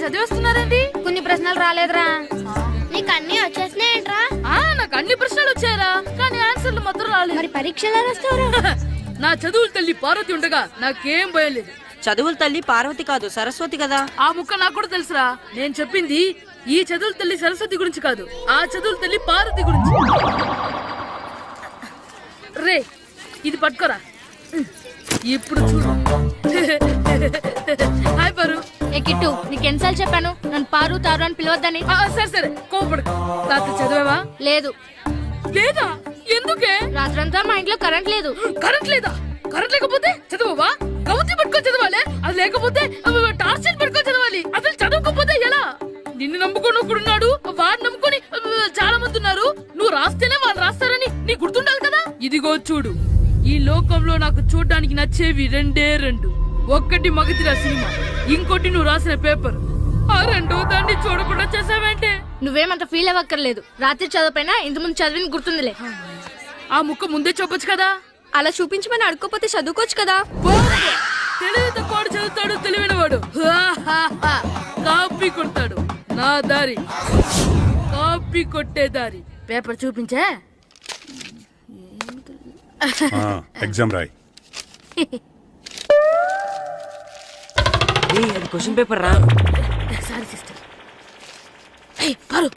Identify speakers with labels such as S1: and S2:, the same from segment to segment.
S1: చదివేస్తున్నారండి.
S2: కొన్ని ప్రశ్నలు రాలేదురా.
S3: నీకు అన్ని వచ్చేసినాయంట్రా?
S1: నాకు అన్ని ప్రశ్నలు వచ్చాయరా, కానీ ఆన్సర్లు మాత్రం రాలేదు.
S3: మరి పరీక్షలు రాస్తారా?
S1: నా చదువుల తల్లి పార్వతి ఉండగా నాకేం భయం లేదు.
S4: చదువుల తల్లి పార్వతి కాదు, సరస్వతి కదా.
S1: ఆ ముక్క నాకు కూడా తెలుసురా. నేను చెప్పింది ఈ చదువుల తల్లి సరస్వతి గురించి కాదు, ఆ చదువుల తల్లి పార్వతి గురించి. రే ఇది పట్టుకోరా. ఇప్పుడు చూడు. హాయ్ పారు.
S2: ఏ కిట్టు, నీకెన్నిసార్లు చెప్పాను నన్ను పారు తారు అని పిలవద్దని?
S1: సరే సరే కోపడకు. రాత్రి చదివావా?
S2: లేదు.
S1: లేదా? ఎందుకే?
S2: రాత్రంతా మా ఇంట్లో కరెంట్ లేదు.
S1: కరెంట్ లేదా? కరెంట్ లేకపోతే చదవవా? కవిత పట్టుకొని చదవాలి. అది లేకపోతే టార్చ్ పట్టుకొని చదవాలి. అసలు చదవకపోతే ఎలా? నిన్ను నమ్ముకొని ఒకడున్నాడు, వాడు నమ్ముకొని చాలా మంది ఉన్నారు. నువ్వు రాస్తేనే వాళ్ళు రాస్తారని నీకు గుర్తుండాలి కదా. ఇదిగో చూడు, ఈ లోకంలో నాకు చూడడానికి నచ్చేవి రెండే రెండు. ఒక్కటి మగతిరా సినిమా, ఇంకోటి నువ్వు రాసిన పేపర్. ఆ రెండో దాన్ని చూడకుండా చేసావేంటే?
S2: నువ్వేమంత ఫీల్ అవ్వక్కర్లేదు. రాత్రి చదవపోయినా ఇంతకుముందు చదివిన గుర్తుందిలే.
S1: ఆ ముక్క ముందే చెప్పొచ్చు కదా.
S2: అలా చూపించమని అడుక్కోపోతే చదువుకోవచ్చు కదా.
S1: తెలివి తక్కువ చదువుతాడు, తెలివైనవాడు కాపీ కొడతాడు. నా దారి కాపీ కొట్టే దారి. పేపర్ చూపించే.
S5: ఎగ్జామ్ రాయ్.
S4: అది క్వశ్చన్ పేపర్ రా.
S1: Sorry sister. పారు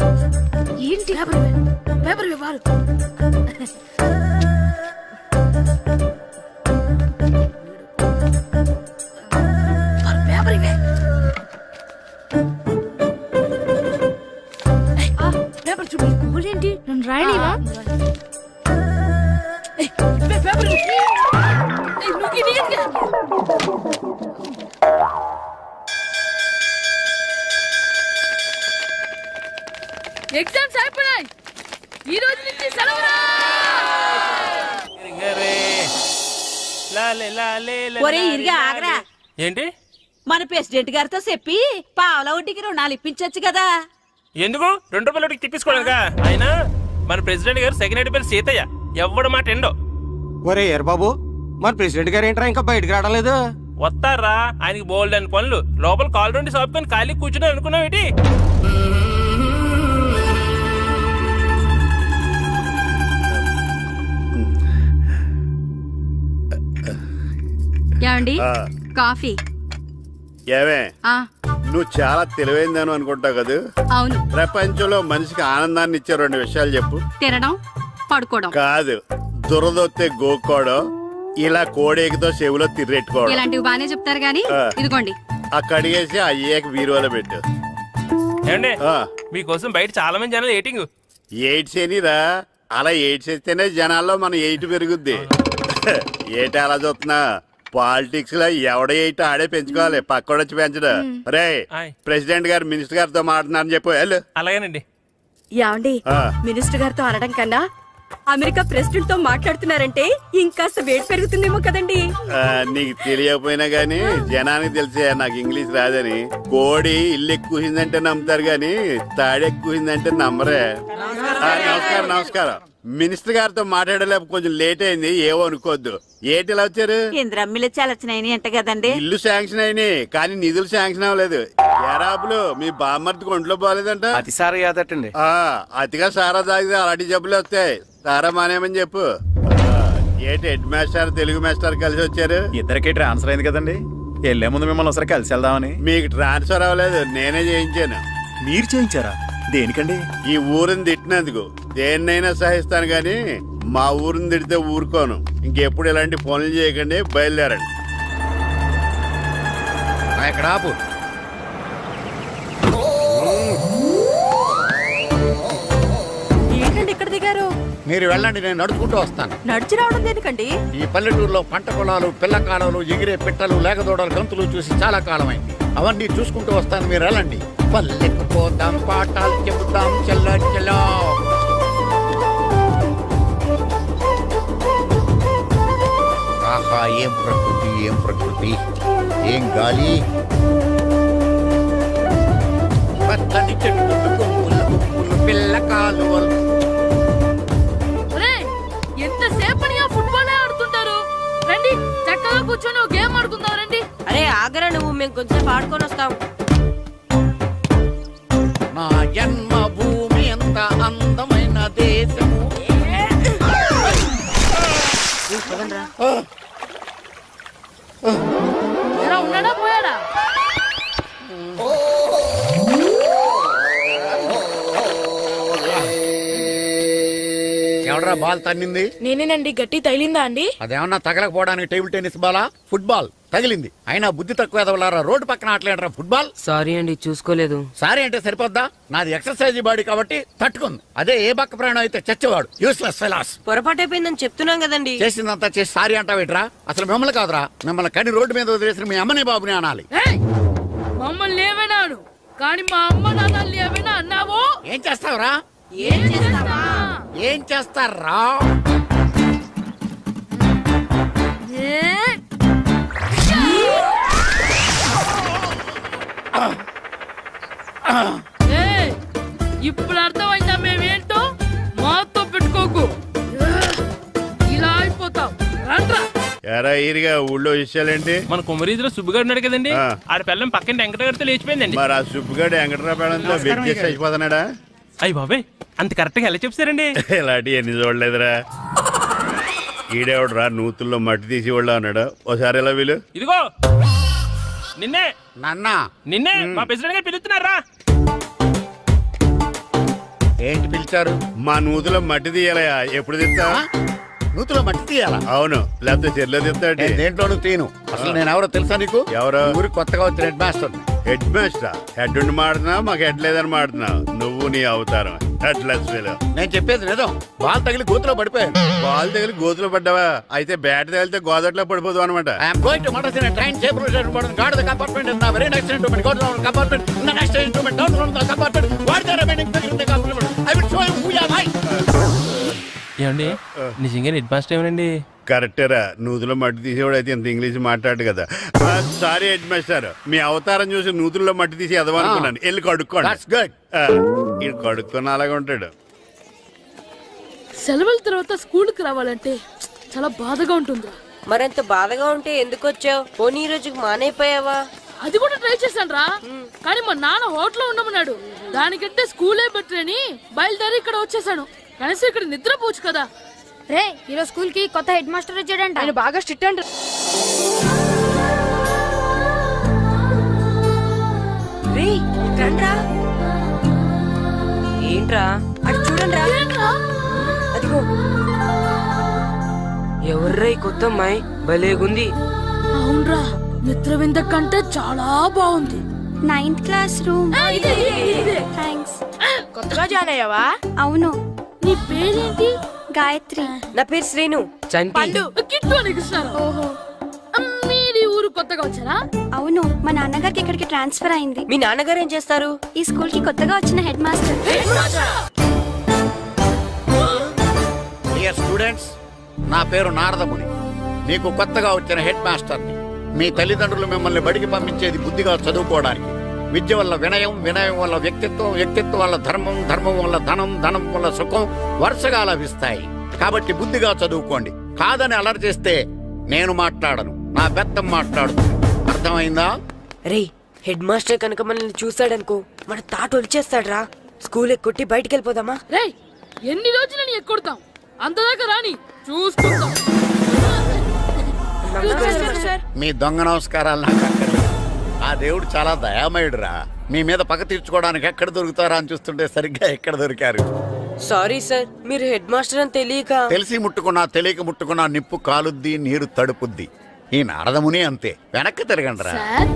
S1: ఏంటి పేపర్ పారు. పేపర్ ఇవే. పేపర్ చూడు.
S2: ఏంటి నన్ను రాయనివా?
S1: పేపర్ ఎగ్జామ్స్ అయిపోయాయి. ఈ రోజు నుంచి సెలవురా.
S4: ఒరే ఇరిగా ఆగరా.
S6: ఏంటి?
S4: మన ప్రెసిడెంట్ గారితో చెప్పి పావలా వడ్డీకి రుణాలు ఇప్పించొచ్చు కదా.
S6: ఎందుకు? 2 రూపాయల వడ్డీకి తిప్పించుకోలేదుగా. ఆయన మన ప్రెసిడెంట్ గారు సెకండ్ హెడ్ పేరు సీతయ్య. ఎవ్వడు మాట ఎండో.
S7: ఒరే ఎర్ బాబు, మన ప్రెసిడెంట్ గారు ఏంట్రా ఇంకా బయటకు రావడం లేదు?
S6: వస్తారా, ఆయనకి బోల్డ్ అని పనులు. లోపల కాల్ రెండు సాపుకొని ఖాళీ కూర్చుని అనుకున్నావు ఏంటి?
S2: ఏమండి కాఫీ?
S8: ఏమే నువ్వు చాలా తెలివైందని అనుకుంటావు కదా.
S2: అవును.
S8: ప్రపంచంలో మనిషికి ఆనందాన్ని ఇచ్చే 2 విషయాలు చెప్పు.
S2: తినడం, పడుకోవడం.
S8: కాదు, దురదొత్తే గోక్కోవడం, ఇలా కోడేకితో చెవులో తిర్రెట్టుకోవడం.
S2: ఇలాంటివి బానే చెప్తారు గానీ ఇదిగోండి.
S8: ఆ కడిగేసి అయ్యేక బీరువాలో పెట్టు.
S6: ఏమండి, మీకోసం బయట చాలా మంది జనాలు ఎయిటింగ్.
S8: ఎయిడ్స్ ఏనిరా? అలా ఎయిడ్స్ వేస్తేనే జనాల్లో మన ఎయిట్ పెరుగుద్ది. ఏటి అలా చూస్తున్నా? పాలిటిక్స్ లో ఎవడ ఎయిట్ ఆడే పెంచుకోవాలి, పక్కోడొచ్చి పెంచడం. రే ప్రెసిడెంట్ గారు మినిస్టర్ గారితో మాట్లాడుతున్నారని చెప్పు. వెళ్ళు.
S6: అలాగేనండి.
S4: యాండి మినిస్టర్ గారితో అనడం కన్నా అమెరికా ప్రెసిడెంట్ తో మాట్లాడుతున్నారంటే ఇంకాస్త వేడి పెరుగుతుందేమో కదండి.
S8: నీకు తెలియకపోయినా గానీ జనానికి తెలిసే నాకు ఇంగ్లీష్ రాదని. కోడి ఇల్లు ఎక్కువసిందంటే నమ్ముతారు గాని తాడెక్కువసిందంటే నమ్మరే. నమస్కారం నమస్కారం. మినిస్టర్ గారితో మాట్లాడలేక కొంచెం లేట్ అయింది, ఏవో అనుకోవద్దు. ఏటి ఇలా వచ్చారు?
S4: ఇంద్రమ్మిలు చాలచ్చినాయని అంట కదండి.
S8: ఇల్లు శాంక్షన్ అయినాయి కానీ నిధులు శాంక్షన్ అవ్వలేదు. ఎరాబులు మీ బామ్మర్తికి ఒంట్లో పోలేదంట.
S7: అతిసారి యాదటండి.
S8: అతిగా సారా తాగితే అలాంటి జబ్బులు వస్తాయి. సారా మానేమని చెప్పు. ఏటి హెడ్ మాస్టర్ తెలుగు మాస్టర్ కలిసి వచ్చారు?
S5: ఇద్దరికి ట్రాన్స్ఫర్ అయింది కదండి. వెళ్లే ముందు మిమ్మల్ని ఒకసారి కలిసి వెళ్దామని.
S8: మీకు ట్రాన్స్ఫర్ అవ్వలేదు, నేనే చేయించాను.
S5: మీరు చేయించారా? దేనికండి?
S8: ఈ ఊరిని తిట్టినందుకు. దేన్నైనా సహిస్తాను గాని మా ఊరిని తిడితే ఊరుకోను. ఇంకెప్పుడు ఇలాంటి పనులు చేయకండి, బయలుదేరండి.
S7: ఇక్కడ ఆపు.
S4: ఏంటండి ఇక్కడ దిగారు?
S7: మీరు వెళ్ళండి, నేను నడుచుకుంటూ వస్తాను.
S4: నడిచి రావడం దేనికండి?
S7: ఈ పల్లెటూరులో పంట పొలాలు, పిల్ల కాలాలు, ఎగిరే పిట్టలు, లేకదోడలు, గంతులు చూసి చాలా కాలమైంది. అవన్నీ చూసుకుంటూ వస్తాను, మీరు వెళ్ళండి. పల్లెకు పోతాం, పాఠాలు చెబుతాం, చెల్ల చెల్ల. ఆహా, ఏం ప్రకృతి, ఏం ప్రకృతి, ఏం గాలి. పచ్చని చెట్టు, కొమ్ములు, కొమ్ములు, పిల్ల కాలువలు.
S1: ఒరేయ్, ఎంతసేపని ఆ ఫుట్బాల్ ఆడుతుంటారు? రండి చక్కగా కూర్చొని ఒక గేమ్ ఆడుకుందాం రండి.
S9: అరే ఆగరా నువ్వు, మేము కొంచెం ఆడుకొని వస్తాం.
S7: నా జన్మ భూమి ఎంత అందమైన దేశము.
S1: ఎలా ఉన్నాడా పోయాడా?
S7: ఎవడరా బాల్ తన్నింది?
S2: నేనేనండి. గట్టి తగిలిందా అండి?
S7: అదేమన్నా తగలకపోవడానికి టేబుల్ టెన్నిస్ బాలా, ఫుట్బాల్ తగిలింది. అయినా బుద్ధి తక్కువ ఎదవలారా, రోడ్డు పక్కన ఆటలేడరా ఫుట్బాల్.
S9: సారీ అండి, చూసుకోలేదు.
S7: సారీ అంటే సరిపోద్దా? నాది ఎక్సర్సైజ్ బాడీ కాబట్టి తట్టుకుంది. అదే ఏ బక్క ప్రాణం అయితే చచ్చేవాడు. Useless fellas.
S9: పొరపాటు అయిపోయిందని చెప్తున్నాం కదండి.
S7: చేసిందంతా చేసి సారీ అంటావేట్రా? అసలు మిమ్మల్ని కాదురా, మిమ్మల్ని కని రోడ్డు మీద వదిలేసిన మీ అమ్మని బాబుని అనాలి.
S1: ఏయ్, మమ్మల్ని ఏమైనాడు కానీ మా అమ్మ నాన్నల్ని ఏమైనా అన్నావో
S7: ఏం చేస్తావురా?
S1: ఏం చేస్తావా?
S7: ఏం చేస్తారా?
S1: ఏ? ఏయ్, ఇప్పుడు అర్థమైందా మేమేంటో? మాతో పెట్టుకోకు, ఇలా అయిపోతావు. రండ్రా.
S8: ఎరా ఈరిగా ఊళ్ళో విషయాలేంటి?
S6: మన కుమరీధిలో సుబ్బుగాడు ఉన్నాడు కదండి,
S8: ఆ.
S6: ఆడ పిల్లం పక్కన వెంకటగారితో లేచిపోయిందండి.
S8: మరి ఆ సుబ్బుగాడు వెంకటరాపేడంతో వెచ్చేసి అయిపోతున్నాడా?
S6: అయ్యి బాబాయ్, అంత కరెక్ట్ గా ఎలా చెప్తారండి?
S8: ఇలాంటి ఎన్ని చూడలేదురా. ఈడేవడరా నూతుల్లో మట్టి తీసి వాళ్ళు అన్నాడు. ఓసారి ఎలా వీలు
S6: ఇదిగో నిన్నే
S7: నాన్న
S6: నిన్నే మా ప్రెసిడెంట్ గారు పిలుస్తున్నారా?
S7: ఏంటి పిలిచారు?
S8: మా నూతులో మట్టి తీయాలయా. ఎప్పుడు తీస్తా?
S7: నూతులో మట్టి తీయాలా?
S8: అవును, లేకపోతే చెర్లో తీస్తాడు.
S7: నేను దేంట్లోనూ తీను. అసలు నేను ఎవరో తెలుసా నీకు?
S8: ఎవరు?
S7: ఊరికి కొత్తగా వచ్చిన head master.
S8: Head master. Head ఉండి మాడుతున్నావు, మాకు హెడ్ లేదని మాడుతున్నావు. నువ్వు నీ అవతారం హెడ్లెస్ ఫెలో.
S7: నేను చెప్పేది నిజం. బాల్ తగిలి గోతులో పడిపోయాను.
S8: బాల్ తగిలి గోతులో పడ్డావా? అయితే బ్యాట్ తగిలితే గోదట్లో పడిపోదు అనమాట.
S7: ఐఎమ్ గోయింగ్ టు మడస్ in train table guard the compartment in the very next instrument go down compartment in the next instrument down from the compartment what the remaining thing in the compartment I will show you who you are.
S6: ఏమండి నిజంగా head master ఏమనండి?
S8: కరెక్టేరా, నూతులో మట్టి తీసేవాడు అయితే ఇంత English మాట్లాడు కదా. Sorry head master, మీ అవతారం చూసి నూతుల్లో మట్టి తీసి ఎదవనుకున్నాను. వెళ్ళి కడుక్కోండి.
S7: That's good.
S8: ఇది కడుక్కొని అలాగే ఉంటాడు.
S1: సెలవుల తర్వాత స్కూల్కి రావాలంటే చాలా బాధగా ఉంటుందిరా.
S9: మరంత బాధగా ఉంటే ఎందుకు వచ్చావు? పోనీ ఈ రోజుకి మానైపోయావా?
S1: అది కూడా ట్రై చేశాను రా, కానీ మా నాన్న హోటల్లో ఉండమన్నాడు. దానికంటే స్కూలే బెటర్ అని బయలుదేరి ఇక్కడ వచ్చేసాను. కనీసం ఇక్కడ నిద్రపోవచ్చు కదా.
S3: రే ఈరోజు స్కూల్ కి కొత్త హెడ్ మాస్టర్ వచ్చాడంట.
S2: ఆయన బాగా స్ట్రిక్ట్ అంట.
S9: రే రండ్రా. ఏంట్రా? అటు చూడండిరా.
S1: ఏంట్రా?
S9: అదిగో ఎవర్రా ఈ కొత్త అమ్మాయి? భలేగుంది.
S1: అవునరా, మిత్రవింద కంటే చాలా బాగుంది.
S3: 9th class room.
S1: ఇదే.
S3: థ్యాంక్స్.
S2: కొత్తగా జాయిన్ అయ్యావా?
S3: అవును,
S1: నీ పేరేంటి?
S3: గాయత్రి.
S9: నా పేరు శ్రీను. చంటి.
S1: కిట్టు అని కృష్ణారావు.
S3: ఓహో,
S1: మీరు ఈ ఊరు కొత్తగా వచ్చారా?
S3: అవును, మా నాన్నగారికి ఇక్కడికి ట్రాన్స్ఫర్ అయింది.
S9: మీ నాన్నగారు ఏం చేస్తారు?
S3: ఈ స్కూల్ కి కొత్తగా వచ్చిన హెడ్ మాస్టర్.
S7: డియర్ స్టూడెంట్స్, నా పేరు నారదముని. మీకు కొత్తగా వచ్చిన హెడ్ మాస్టర్ని. మీ తల్లిదండ్రులు మిమ్మల్ని బడికి పంపించేది బుద్ధిగా చదువుకోవడానికి. విద్య వల్ల వినయం, వినయం వల్ల వ్యక్తిత్వం, వ్యక్తిత్వం వల్ల ధర్మం, ధర్మం వల్ల ధనం, ధనం వల్ల సుఖం వరుసగా లభిస్తాయి. కాబట్టి బుద్ధిగా చదువుకోండి. కాదని అలర్ చేస్తే నేను మాట్లాడను, నా బెత్తం మాట్లాడుతుంది. అర్థమైందా?
S9: రే హెడ్ మాస్టర్ కనుక మనల్ని చూసాడనుకో మన తాట వచ్చేస్తాడ్రా. స్కూల్ ఎక్కొట్టి బయటికి వెళ్ళిపోదామా?
S1: రేయ్, ఎన్ని రోజులని ఎక్కొడతాం? అంతదాకా రాని చూసుకుంటాం.
S7: మీ దొంగ నమస్కారాలు నాకు అక్కర్లేదు. ఆ దేవుడు చాలా దయామయుడురా. మీ మీద పగ తీర్చుకోవడానికి ఎక్కడ దొరుకుతారా అని చూస్తుంటే సరిగ్గా ఎక్కడ దొరికారు.
S9: సారీ సార్, మీరు హెడ్ మాస్టర్ అని తెలియక.
S7: తెలిసి ముట్టుకున్నా తెలియక ముట్టుకున్నా నిప్పు కాలుద్ది, నీరు తడుపుద్ది. ఈ నారదముని అంతే. వెనక్కి తిరగండిరా.
S1: సార్,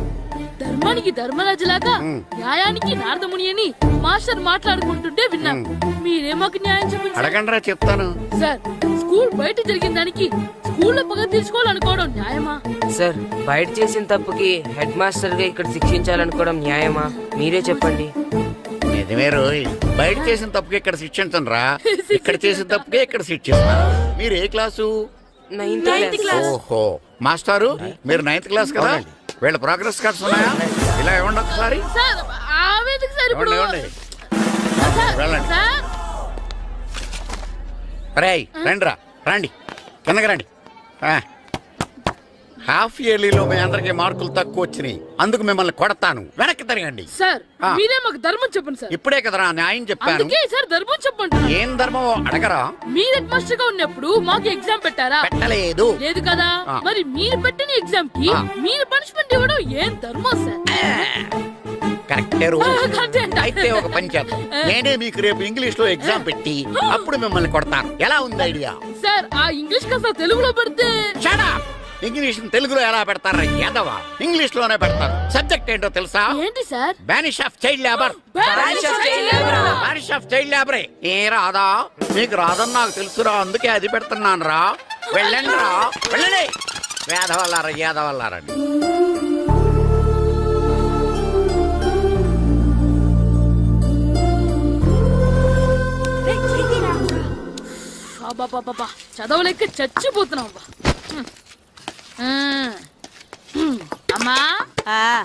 S1: ధర్మానికి ధర్మరాజులాగా న్యాయానికి నారదముని అని మాస్టర్ మాట్లాడుకుంటుంటే విన్నాం. మీరే మాకు న్యాయం చెప్పండి సార్.
S7: అడగండిరా, చెప్తాను.
S1: సార్, స్కూల్ బయట జరిగిన దానికి స్కూల్లో పగ తీర్చుకోవాలనుకోవడం న్యాయమా?
S9: సార్, బయట చేసిన తప్పుకి హెడ్ మాస్టర్ గా ఇక్కడ శిక్షించాలనుకోవడం న్యాయమా? మీరే చెప్పండి.
S7: నిజమే రోయ్, బయట చేసిన తప్పుకి ఇక్కడ శిక్షించను రా. ఇక్కడ చేసిన తప్పుకే ఇక్కడ శిక్షిస్తున్నారు. మీరు ఏ క్లాసు?
S9: 9th class.
S7: ఓహో, మాస్టారు మీరు 9th క్లాస్ కదా? వీళ్ళ ప్రోగ్రెస్ కార్డ్స్ ఉన్నాయా? ఇలా ఇవ్వండి ఒకసారి.
S1: సార్, ఆవేదకు సార్ ఇప్పుడు.
S7: ఇవ్వండి, ఇవ్వండి.
S1: సార్,
S7: వెళ్ళండి.
S1: సార్,
S7: రేయ్ రండిరా రండి కిందకి రండి హాఫ్ ఇయర్లీలో మీ అందరికి మార్కులు తక్కువ వచ్చినాయి, అందుకు మిమ్మల్ని కొడతాను. వెనక్కి తిరగండి.
S1: సార్
S7: ఆ.
S1: మీరే మాకు ధర్మం చెప్పండి సార్.
S7: ఇప్పుడే కదరా న్యాయం చెప్పాను.
S1: అందుకే సార్ ధర్మం చెప్పండి.
S7: ఏం ధర్మమో అడగరా?
S1: మీరు హెడ్ మాస్టర్ గా ఉన్నప్పుడు మాకు ఎగ్జామ్ పెట్టారా?
S7: పెట్టలేదు.
S1: లేదు కదా.
S7: ఆ.
S1: మరి మీరు పెట్టిన ఎగ్జామ్ కి
S7: ఆ.
S1: మీరు పనిష్మెంట్ ఇవ్వడం ఏం ధర్మం సార్?
S7: కరెక్టే రూల్.
S1: కరెక్టే అంట.
S7: అయితే ఒక పని చేద్దాం, నేనే మీకు రేపు ఇంగ్లీష్ లో ఎగ్జామ్ పెట్టి అప్పుడు మిమ్మల్ని కొడతాను. ఎలా ఉంది ఐడియా?
S1: సార్ ఆ ఇంగ్లీష్ కాస్త తెలుగులో పెడితే.
S7: Shut up! ఇంగ్లీష్ తెలుగులో ఎలా పెడతారా యాదవా? ఇంగ్లీష్ లోనే పెడతారు. సబ్జెక్ట్ ఏంటో తెలుసా?
S1: ఏంటి sir?
S7: Banish of child labour.
S1: Banish of child labor.
S7: Banish of child లేబరే. ఏ రాదా? మీకు రాదని నాకు తెలుసురా, అందుకే అది పెడుతున్నాను రా. వెళ్ళండి రా, వెళ్ళండి. వేదవల్లారా యాదవల్లారండి.
S1: అబ్బా చదవలేక చచ్చిపోతున్నావు అబ్బా. అమ్మా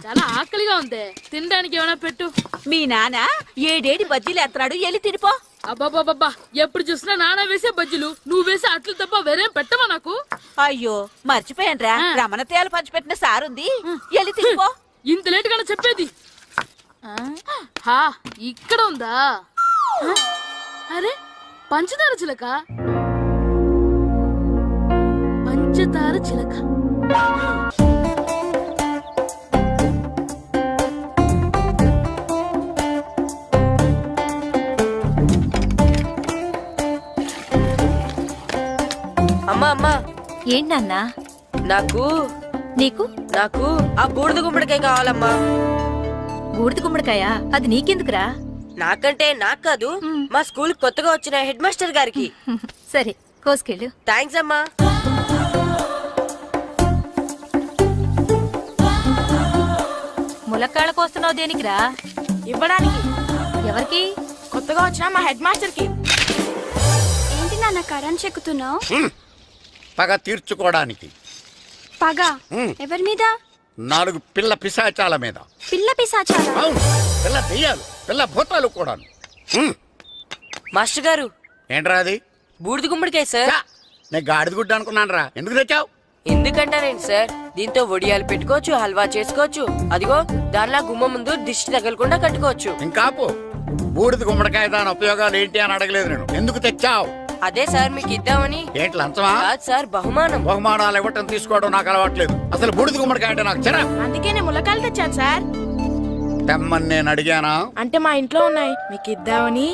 S1: చాలా ఆకలిగా ఉంది, తినడానికి ఏమైనా పెట్టు.
S4: మీ నాన్న ఏడేడి బజ్జీలు ఎత్తాడు, ఎల్లి తినిపో.
S1: అబ్బాబాబా ఎప్పుడు చూసినా నాన్న వేసే బజ్జీలు, నువ్వు వేసే అట్లు తప్ప వేరేం పెట్టవా నాకు?
S4: అయ్యో మర్చిపోయానురా, రమణ తేలు పంచిపెట్టిన సారుంది, ఎల్లి తినిపో.
S1: ఇంత లేట్ గా చెప్పేది. హా ఇక్కడ ఉందా? అరే పంచదార చిలక, పంచదార చిలక.
S9: అమ్మా అమ్మా,
S2: ఏంటన్నా?
S9: నాకు
S2: నీకు
S9: నాకు ఆ బూడిద గుమ్మడికాయ కావాలమ్మా.
S2: బూడిద గుమ్మడికాయ? అది నీకెందుకురా?
S9: నాకంటే నాకు కాదు, మా స్కూల్ కొత్తగా వచ్చిన హెడ్ మాస్టర్ గారికి.
S2: సరే కోసుకెళ్ళు.
S9: థ్యాంక్స్ అమ్మా.
S2: ములక్కాళ్ళ కోస్తున్నావు దేనికిరా?
S4: ఇవ్వడానికి.
S2: ఎవరికి?
S4: కొత్తగా వచ్చిన మా హెడ్ మాస్టర్ కి.
S3: ఏంటి నాన్న కరెంట్ చెక్కుతున్నావు?
S7: పగ తీర్చుకోవడానికి.
S3: పగ
S7: హ్మ్.
S3: ఎవరి మీద?
S7: 4 పిల్ల పిశాచాల మీద.
S3: పిల్ల పిశాచాలా?
S7: అవును, పిల్ల దెయ్యాలు, పిల్ల భూతాలు కూడా.
S9: మాస్టర్ గారు,
S7: ఏంట్రా అది?
S9: బూడిద గుమ్మడికాయ సార్.
S7: ఛా, నేను గాడిద గుడ్డ అనుకున్నాను రా. ఎందుకు తెచ్చావు?
S9: ఎందుకంటారేంటి సార్, దీంతో వడియాలు పెట్టుకోవచ్చు, హల్వా చేసుకోవచ్చు. అదిగో దానిలా గుమ్మ ముందు దిష్టి తగలకుండా కట్టుకోవచ్చు.
S7: ఇంకాపు, బూడిద గుమ్మడికాయ దాని ఉపయోగాలు ఏంటి అని అడగలేదు నేను. ఎందుకు తెచ్చావు?
S9: అదే సార్ మీకు ఇద్దామని.
S7: ఏంటి లంచమా?
S9: కాదు సార్, బహుమానం.
S7: బహుమానాలు ఇవ్వటం తీసుకోవడం నాకు అలవాట్లేదు. అసలు బూడిద గుమ్మడికాయ అంటే నాకు చిరా.
S4: అందుకే నేను ములక్కాయలు తెచ్చాను సార్.
S7: తెమ్మని నేను అడిగానా?
S4: అంటే మా ఇంట్లో ఉన్నాయి, మీకు ఇద్దామని.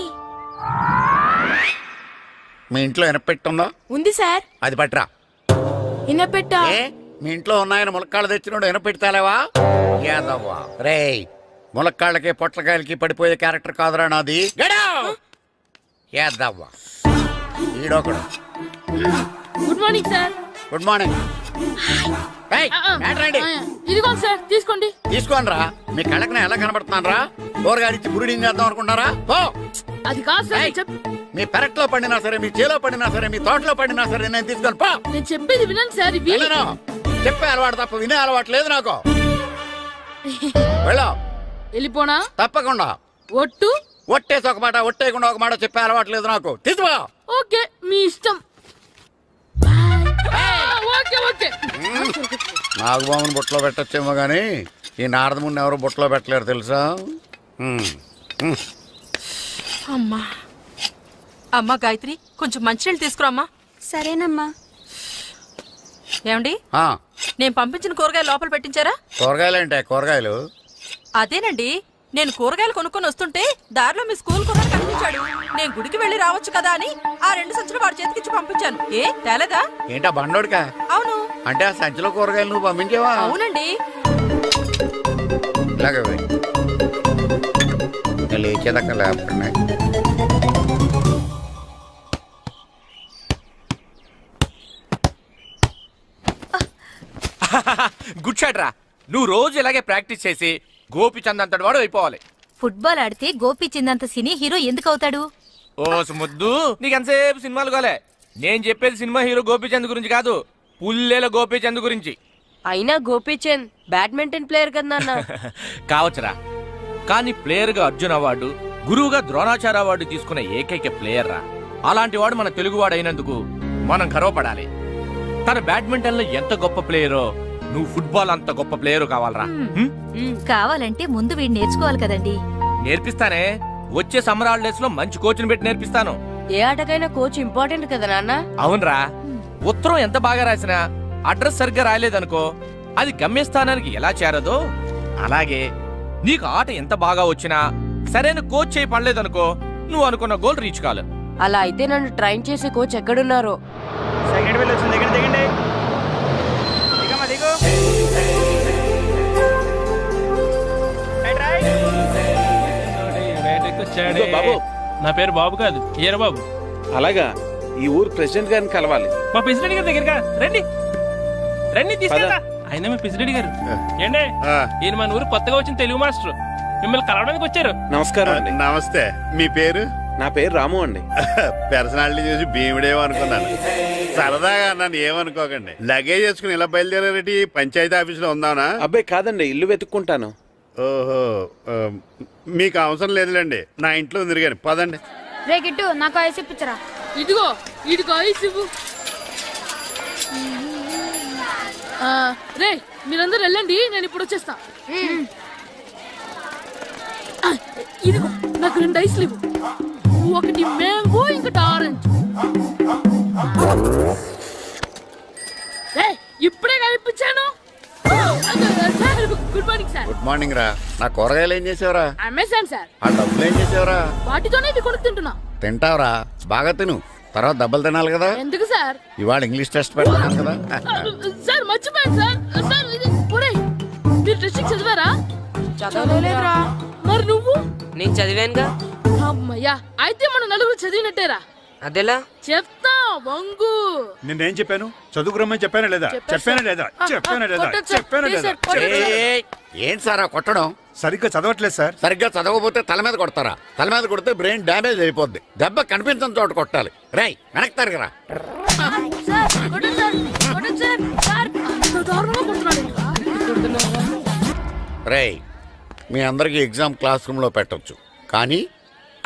S7: మీ ఇంట్లో ఎనపెట్టుందా?
S4: ఉంది సార్.
S7: అది పట్రా.
S4: ఇన్నపెట్టా.
S7: ఏ మీ ఇంట్లో ఉన్నాయని ములక్కాళ్ళు తెచ్చినోడు ఎనపెడతాలేవా? యాదవ్వా రేయ్, ములక్కాళ్ళకి పొట్లకాయలకి పడిపోయే క్యారెక్టర్ కాదురా నాది. యాదవ్వా ఈడొకడు.
S1: Good morning sir.
S7: Good morning. ఏంట్రండి?
S1: ఇదిగోండి సార్ తీసుకోండి.
S7: తీసుకోని రా. మీ కళ్ళకి నేను ఎలా కనబడుతున్నాను రా? కూరగాయలిచ్చి బురిడింగ్ చేద్దాం అనుకుంటారా? ఓ
S1: అది కాదు సార్.
S7: ఏయ్, మీ పెరట్లో పండినా సరే, మీ చేలో పండినా సరే, మీ తోటలో పండినా సరే నేను తీసుకొని పో.
S1: నేను చెప్పేది వినండి సార్. ఇవి
S7: వెళ్ళను. చెప్పే అలవాటు తప్ప వినే అలవాటు లేదు నాకు. వెళ్ళా.
S1: వెళ్ళిపోనా?
S7: తప్పకుండా.
S1: ఒట్టు.
S7: ఒట్టేసి ఒక మాట, ఒట్టేయకుండా ఒక మాట చెప్పే అలవాటు లేదు నాకు. తీసుకో.
S1: ఓకే మీ ఇష్టం. Okay okay.
S7: నాగబాబుని బుట్టలో పెట్టచ్చేమో గానీ ఈ నారదముని ఎవరు బుట్టలో పెట్టలేరు తెలుసా?
S4: అమ్మా అమ్మా గాయత్రి, కొంచెం మంచినీళ్ళు తీసుకురామ్మా.
S3: సరేనమ్మా.
S4: ఏమండి,
S7: ఆ,
S4: నేను పంపించిన కూరగాయలు లోపల పెట్టించారా?
S7: కూరగాయలు ఏంటే? కూరగాయలు
S4: అదేనండి, నేను కూరగాయలు కొనుక్కొని వస్తుంటే దారిలో మీ స్కూల్ కుర్రాడు కనిపించాడు. నేను గుడికి వెళ్ళి రావచ్చు కదా అని ఆ 2 సంచులు వాడి చేతికిచ్చి పంపించాను. ఏ తేలేదా?
S7: ఏంటా బండోడికా?
S4: అవును.
S7: అంటే ఆ సంచిలో కూరగాయలు నువ్వు పంపించావా?
S4: అవునండి.
S7: ఇలాగే పోయి. ఇంకా లేచేదాకా లేకుండా.
S10: గుడ్ షాట్ రా. నువ్వు రోజు ఇలాగే ప్రాక్టీస్ చేసి గోపిచంద్ అంతటి వాడు అయిపోవాలి.
S2: ఫుట్బాల్ ఆడితే గోపీచంద్ సినీ హీరో ఎందుకు అవుతాడు?
S10: ఓ ముద్దు, నీకు ఎంతసేపు సినిమాలు కాలే. నేను చెప్పేది సినిమా హీరో గోపిచంద్ గురించి కాదు, పుల్లేల గోపిచంద్ గురించి.
S9: అయినా గోపీచంద్ బ్యాడ్మింటన్ ప్లేయర్ కదా నాన్న.
S10: కావచ్చురా, కానీ ప్లేయర్ గా అర్జున్ అవార్డు, గురువుగా ద్రోణాచార్య అవార్డు తీసుకున్న ఏకైక ప్లేయర్ రా. అలాంటి వాడు మన తెలుగువాడు అయినందుకు మనం గర్వపడాలి. తన బ్యాడ్మింటన్ లో ఎంత గొప్ప ప్లేయరో నువ్వు ఫుట్బాల్ అంత గొప్ప ప్లేయరు కావాలరా.
S2: కావాలంటే ముందు వీడు నేర్చుకోవాలి కదండి.
S10: నేర్పిస్తానే. వచ్చే సమ్మర్ హాలిడేస్ లో మంచి కోచ్ని పెట్టి నేర్పిస్తాను.
S9: ఏ ఆటకైనా కోచ్ ఇంపార్టెంట్ కదా నాన్న.
S10: అవునరా, ఉత్తరం ఎంత బాగా రాసినా అడ్రస్ సరిగ్గా రాయలేదనుకో అది గమ్యస్థానానికి ఎలా చేరదో అలాగే నీకు ఆట ఎంత బాగా వచ్చినా సరైన కోచ్ చేయి పడలేదనుకో నువ్వు అనుకున్న గోల్ రీచ్ కాదు.
S9: అలా అయితే నన్ను ట్రైన్ చేసే కోచ్ ఎక్కడున్నారో.
S10: సెకండ్ బిల్ వచ్చింది, దిగండి దిగండి. దిగమ్మా, దిగు.
S6: ఇదిగో బాబు, నా పేరు బాబు కాదు, ఈర బాబు.
S5: అలాగా, ఈ ఊరు ప్రెసిడెంట్ గారిని కలవాలి.
S6: మా ప్రెసిడెంట్ గారి దగ్గరగా రండి రండి, తీసుకెళ్తా. ఆయన మీ ప్రెసిడెంట్ గారు ఏండే,
S8: ఆ,
S6: ఈయన మన ఊరు కొత్తగా వచ్చిన తెలుగు మాస్టర్, మిమ్మల్ని కలవడానికి వచ్చారు.
S5: నమస్కారం అండి.
S8: నమస్తే. మీ పేరు?
S5: నా పేరు రాము అండి.
S8: పర్సనాలిటీ చూసి భీముడేమో అనుకున్నాను. సరదాగా నన్ను ఏమనుకోకండి. లగేజ్ చేసుకుని ఇలా బయలుదేరేటి పంచాయతీ ఆఫీసులో ఉందానా?
S5: అబ్బాయి కాదండి, ఇల్లు వెతుక్కుంటాను.
S8: ఓహో, మీకు అవసరం లేదులేండి, నా ఇంట్లో తిరిగాను. పదండి.
S3: రే గిట్టు నాకు ఐస్ ఇప్పించరా.
S1: ఇదిగో ఇదిగో ఐస్ ఇవ్వు. రే మీరందరూ వెళ్ళండి, నేను ఇప్పుడు వచ్చేస్తా. ఇదిగో నాకు 2 ఐస్లు ఇవ్వు. ఒకటి మ్యాంగో, ఇంకటి ఆరెంజ్. ఇప్పుడే కనిపించాను. Good morning sir.
S7: Good morning రా. నా కూరగాయలు ఏం చేసావురా?
S1: Amazon sir.
S7: ఆ డబ్బులు ఏం చేసావురా?
S1: వాటితోనే ఇవి కొనుక్కు తింటున్నా.
S7: తింటావురా, బాగా తిను. తర్వాత డబ్బులు తినాలి కదా.
S1: ఎందుకు సార్?
S7: ఇవాళ ఇంగ్లీష్ టెస్ట్ పెడతాను కదా.
S1: సార్ మర్చిపోయాను సార్. సార్ ఇది ఒరేయ్, మీరు టెస్టింగ్ చదివారా?
S9: చదవలేదురా.
S1: మరి నువ్వు?
S9: నేను చదివానుగా.
S1: అమ్మయ్యా, అయితే మనం నలుగురు చదివినట్టేరా.
S9: అదెలా?
S1: చెప్తా వంగు.
S5: నేనేం చెప్పాను? చదువుకురమ్మని చెప్పానా లేదా? చెప్పానా లేదా? చెప్పానా లేదా?
S1: కొట్టొచ్చు సార్.
S5: చెప్పానా
S1: ప్లీజ్
S5: లేదా?
S1: సార్, కొట్టొచ్చు.
S7: ఏయ్, ఏంటి సార్ ఆ కొట్టడం?
S5: సరిగ్గా చదవట్లేదు సార్.
S7: సరిగ్గా చదవకపోతే తల మీద కొడతారా? తల మీద కొడితే బ్రెయిన్ డ్యామేజ్ అయిపోద్ది. దెబ్బ కనిపించని చోట కొట్టాలి. రేయ్, వెనక్కి తరగరా.
S1: సార్, కొట్టండి సార్, కొట్టండి సార్. సార్, అంత దారుణంగా కొడుతున్నాడు ఏంట్రా?
S7: రేయ్, మీ అందరికీ ఎగ్జామ్ క్లాస్ రూమ్లో పెట్టొచ్చు, కానీ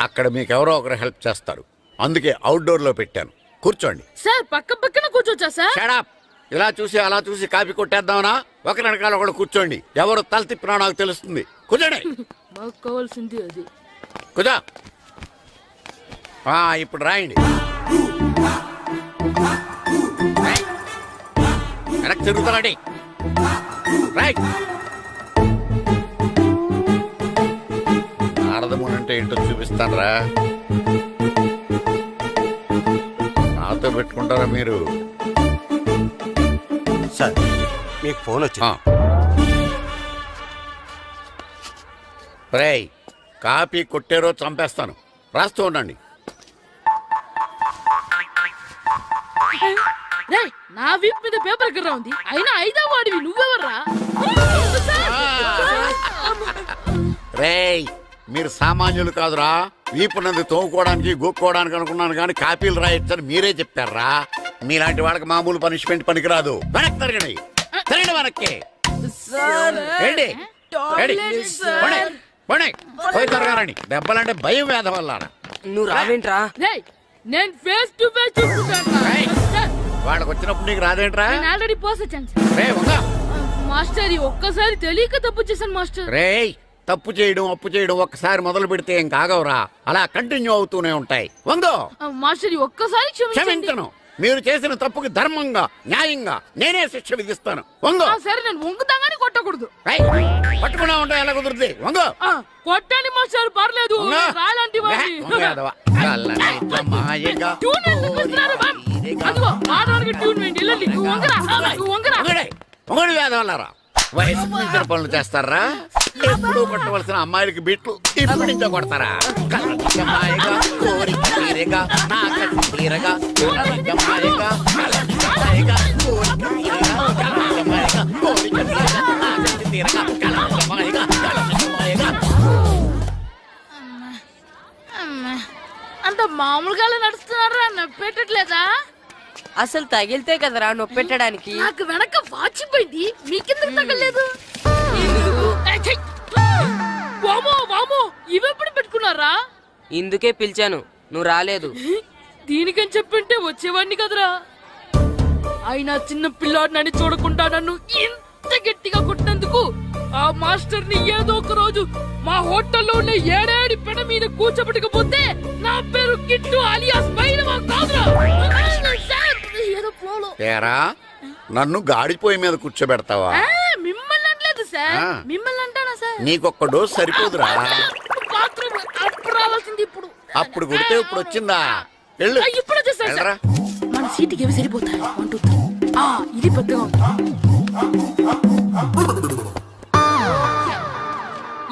S7: అక్కడ మీకు ఎవరో ఒకరు హెల్ప్ చేస్తారు. అందుకే అవుట్డోర్లో పెట్టాను. కూర్చోండి.
S1: సార్ పక్క పక్కన కూర్చోచ్చా సార్?
S7: షడప్. ఇలా చూసి అలా చూసి కాపీ కొట్టేద్దామనా? ఒకరి వెనకాల ఒకడు కూర్చోండి. ఎవరు తల తిప్పినా నాకు తెలుస్తుంది. కూర్చోండి.
S1: మాకు కావాల్సింది అది.
S7: కూర్చో. ఇప్పుడు రాయండి. రాయ్. వెనక్కి తిరుగుతారండి. రైట్. నారదమునంటే ఏంటో చూపిస్తానరా. నాతో పెట్టుకుంటారా మీరు?
S5: సార్, మీకు ఫోన్ వచ్చింది.
S7: రేయ్, కాపీ కొట్టారో చంపేస్తాను. రాస్తూ ఉండండి.
S1: రే, నా వీప్ మీద పేపర్ ఎక్కడ ఉంది? అయినా 5వ వాడివి నువ్వెవర్రా?
S7: రేయ్, మీరు సామాన్యులు కాదురా. వీపునంది తోముకోవడానికి గోక్కోవడానికి అనుకున్నాను, కానీ కాపీలు రాయొచ్చని మీరే చెప్పారా. మీలాంటి వాళ్ళకి మామూలు పనిష్మెంట్ పనికిరాదు. వెనక్కి తిరగండి. తిరగండి వెనక్కి. ఏంటి? పోయి తిరగారండి. దెబ్బలంటే భయం వేద వల్ల.
S9: నువ్వు రావేంట్రా?
S1: రే, నేను ఫేస్ టు ఫేస్ చూసుకుంటాను.
S7: వాళ్ళకి వచ్చినప్పుడు నీకు రాదేంట్రా?
S1: నేను ఆల్రెడీ పోస్ వచ్చాను సార్.
S7: రే వంగ.
S1: మాస్టర్, ఈ ఒక్కసారి తెలియక తప్పు చేశాను మాస్టర్.
S7: రేయ్, తప్పు చేయడం అప్పు చేయడం ఒక్కసారి మొదలు పెడితే ఏం కాగవరా. అలా కంటిన్యూ అవుతూనే ఉంటాయి. వందో.
S1: మాస్టర్, ఈ ఒక్కసారి క్షమించండి.
S7: క్షమించను. మీరు చేసిన తప్పుకి ధర్మంగా న్యాయంగా నేనే శిక్ష విధిస్తాను. వంగో.
S1: సరే, నేను వంగుతాగానే కొట్టకూడదు.
S7: పట్టుకున్నా ఉంటా ఎలా కుదురుతుంది. వంగో.
S1: కొట్టండి మాస్టర్, పర్లేదు. రాలాంటి ట్యూన్ ఎందుకు ఇస్తున్నారు మ్యామ్? అదిగో ఆడవారికి ట్యూన్ వేయండి. వెళ్ళండి. నువ్వు వంగరా, నువ్వు వంగరా.
S7: వంగడి వేద వల్లరా. వయసు మించిన పనులు చేస్తారా? ఎప్పుడు కొట్టవలసిన అమ్మాయిలకి బిట్లు ఇప్పుడు నుంచో కొడతారా? కలజమాయగా, కోరిక తీరగా, నా కసి తీరగా, కలజమాయగా, కలజమాయగా, కోరిక తీరగా, కలజమాయగా, కోరిక తీరగా, నా కసి తీరగా, కలజమాయగా, కలజమాయగా.
S1: అంత మామూలుగా నడుస్తున్నారా? నొప్పెట్టట్లేదా?
S9: అసలు తగిలితే కదరా నొప్పెట్టడానికి.
S1: నాకు వెనక వాచిపోయింది, మీకెందుకు తగలేదు? వామో వామో, ఇవెప్పుడు పెట్టుకున్నారా?
S9: ఇందుకే పిలిచాను, నువ్వు రాలేదు.
S1: దీనికని చెప్పింటే వచ్చేవాడిని కదరా. అయినా చిన్న పిల్లాడినని చూడకుండా నన్ను ఇంత గట్టిగా కొట్టినందుకు ఆ మాస్టర్ ని ఏదో ఒక రోజు మా హోటల్లో ఉన్న ఏడేడి పెడ మీద కూర్చోబెట్టకపోతే నా పేరు కిట్టు అలియాస్ బైరవా కాదురా. సార్, ఏదో ఫ్లోలో.
S7: తేరా నన్ను గాడిపోయి మీద కూర్చోబెడతావా?
S1: మిమ్మల్ని అనలేదు సార్.
S7: ఆ.
S1: మిమ్మల్ని అంటానా సార్?
S7: నీకొక్క డోస్ సరిపోదురా?
S1: బాత్రూమ్ అప్పుడు రావాల్సింది ఇప్పుడు.
S7: అప్పుడు కొడితే ఇప్పుడు వచ్చిందా? వెళ్ళు.
S1: ఇప్పుడు వచ్చేసారు సార్.
S7: వెళ్ళరా.
S1: మన సీటుకి ఏవి సరిపోతాయి? 1 2 3. ఇది పెద్దగా ఉంది.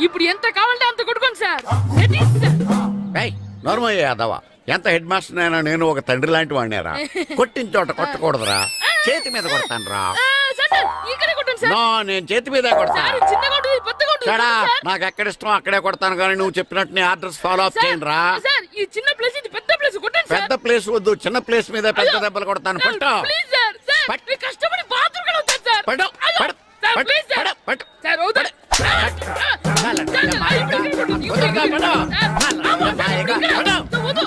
S1: ఇప్పుడు ఎంత కావాలంటే అంత కొట్టుకోండి సార్. Ready sir.
S7: ఏయ్, నోర్మయ్య యాదవ, ఎంత హెడ్ మాస్టర్ అయినా నేను ఒక తండ్రి లాంటి వాడినేరా. కొట్టిన చోట కొట్టకూడదురా, చేతి మీద కొడతాను రా.
S1: సార్ సార్, ఇక్కడే కొట్టండి సార్.
S7: నో, నేను చేతి మీదే కొడతా.
S1: సార్, చిన్నగా ఉంటుంది, పెద్దగా ఉంటుంది
S7: చెడా,
S1: సార్.
S7: నాకు ఎక్కడ ఇష్టం అక్కడే కొడతాను, కానీ నువ్వు చెప్పినట్టు నీ ఆర్డర్స్ ఫాలో అప్
S1: సార్,
S7: చేయండి రా.
S1: సార్, ఈ చిన్న ప్లేస్ ఇది పెద్ద ప్లేస్ కొట్టండి సార్.
S7: పెద్ద ప్లేస్ వద్దు, చిన్న ప్లేస్ మీద పెద్ద దెబ్బలు కొడతాను.
S1: సార్,
S7: పట్టు
S1: ప్లీజ్ సార్. సార్,
S7: పట్టు.
S1: మీరు కష్టపడి బాత్రూమ్ కూడా వచ్చారు సార్.
S7: పట్టు,
S1: అయ్యో,
S7: పట్టు,
S1: సార్,
S7: పట్టు,
S1: ప్లీజ్ సార్.
S7: పట్టు, పట్టు.
S1: సార్, వద్దు. సార్, సార్, ఇప్పుడు ఇక్కడ కొట్టండి. సార్, అమ్మో, సార్, ఇక్కడ. వద్దు.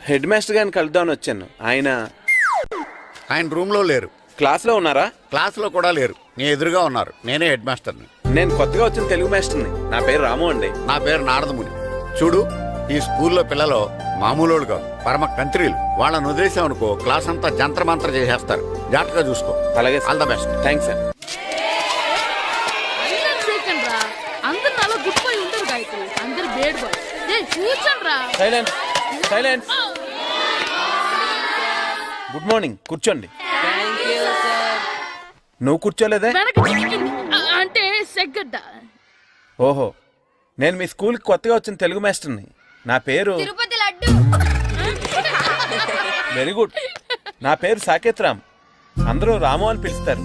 S11: హెడ్ మాస్టర్ గారిని కలుద్దామని వచ్చాను. ఆయన
S7: ఆయన రూమ్ లో లేరు,
S11: క్లాస్లో ఉన్నారా?
S7: క్లాస్ లో కూడా లేరు, నీ ఎదురుగా ఉన్నారు. నేనే హెడ్ మాస్టర్ని.
S11: నేను కొత్తగా వచ్చిన తెలుగు మాస్టర్ని. నా పేరు రాము అండి.
S7: నా పేరు నారదముని. చూడు, ఈ స్కూల్లో పిల్లలు మామూలు కాదు, పరమ కంత్రీలు. వాళ్ళని వదిలేసాం అనుకో, క్లాస్ అంతా జంత్ర మంత్ర చేసేస్తారు. జాగ్రత్తగా చూసుకో.
S11: అలాగే
S7: all the best.
S11: Thanks sir.
S1: అందరు నాలో గుడ్ బాయ్ ఉండరు గాయత్రి, అందరు బేడ్ బాయ్. కూర్చోండి రా.
S11: Silence, silence. గుడ్ మార్నింగ్, కూర్చోండి. నువ్వు కూర్చోలేదే?
S1: వెనక చిక్కింది. అంటే సెగ్గడ్డ.
S11: ఓహో, నేను మీ స్కూల్కి కొత్తగా వచ్చిన తెలుగు మాస్టర్ని. నా పేరు
S3: తిరుపతి లడ్డు.
S11: Very good. నా పేరు సాకేత్ రామ్. అందరూ రాము అని పిలుస్తారు.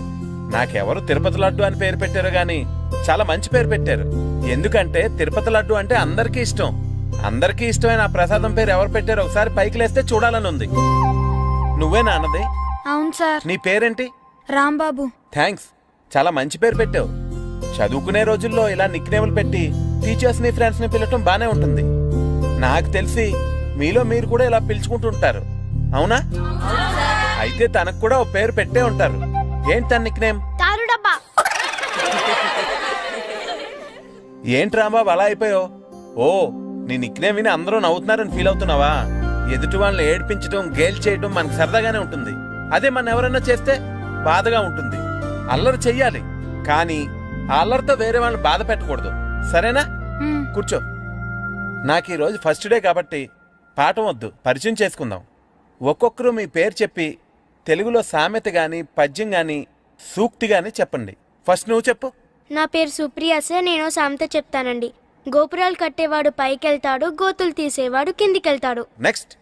S11: నాకెవరు తిరుపతి లడ్డు అని పేరు పెట్టారు గాని చాలా మంచి పేరు పెట్టారు. ఎందుకంటే తిరుపతి లడ్డు అంటే అందరికీ ఇష్టం. అందరికీ ఇష్టమైన ఆ ప్రసాదం పేరు ఎవరు పెట్టారో ఒకసారి పైకి లేస్తే చూడాలని ఉంది. నువ్వేనా అన్నది?
S3: అవును సార్.
S11: నీ పేరేంటి?
S3: రాంబాబు.
S11: థ్యాంక్స్, చాలా మంచి పేరు పెట్టావు. చదువుకునే రోజుల్లో ఇలా నిక్నేములు పెట్టి టీచర్స్ ని ఫ్రెండ్స్ ని పిలవటం బానే ఉంటుంది. నాకు తెలిసి మీలో మీరు కూడా ఇలా పిలుచుకుంటుంటారు, అవునా? అయితే తనకు కూడా ఓ పేరు పెట్టే ఉంటారు. ఏంటి తన నిక్నేమ్?
S3: తారు డబ్బా.
S11: ఏంటి రాంబాబు అలా అయిపోయావు? ఓ, నీ నిక్నేమ్ విని అందరూ నవ్వుతున్నారని ఫీల్ అవుతున్నావా? ఎదుటి వాళ్ళని ఏడ్పించడం, గేల్ చేయడం మనకు సరదాగానే ఉంటుంది. అదే మన ఎవరన్నా చేస్తే బాధగా ఉంటుంది. అల్లరి చెయ్యాలి, కానీ ఆ అల్లరితో వేరే వాళ్ళని బాధ పెట్టకూడదు, సరేనా? కూర్చో. నాకు ఈరోజు ఫస్ట్ డే కాబట్టి పాఠం వద్దు, పరిచయం చేసుకుందాం. ఒక్కొక్కరు మీ పేరు చెప్పి తెలుగులో సామెత గాని, పద్యం గాని, సూక్తి గాని చెప్పండి. ఫస్ట్ నువ్వు చెప్పు.
S12: నా పేరు సుప్రియ సార్. నేను సామెత చెప్తానండి. గోపురాలు కట్టేవాడు పైకెళ్తాడు, గోతులు తీసేవాడు కిందికెళ్తాడు.
S11: నెక్స్ట్.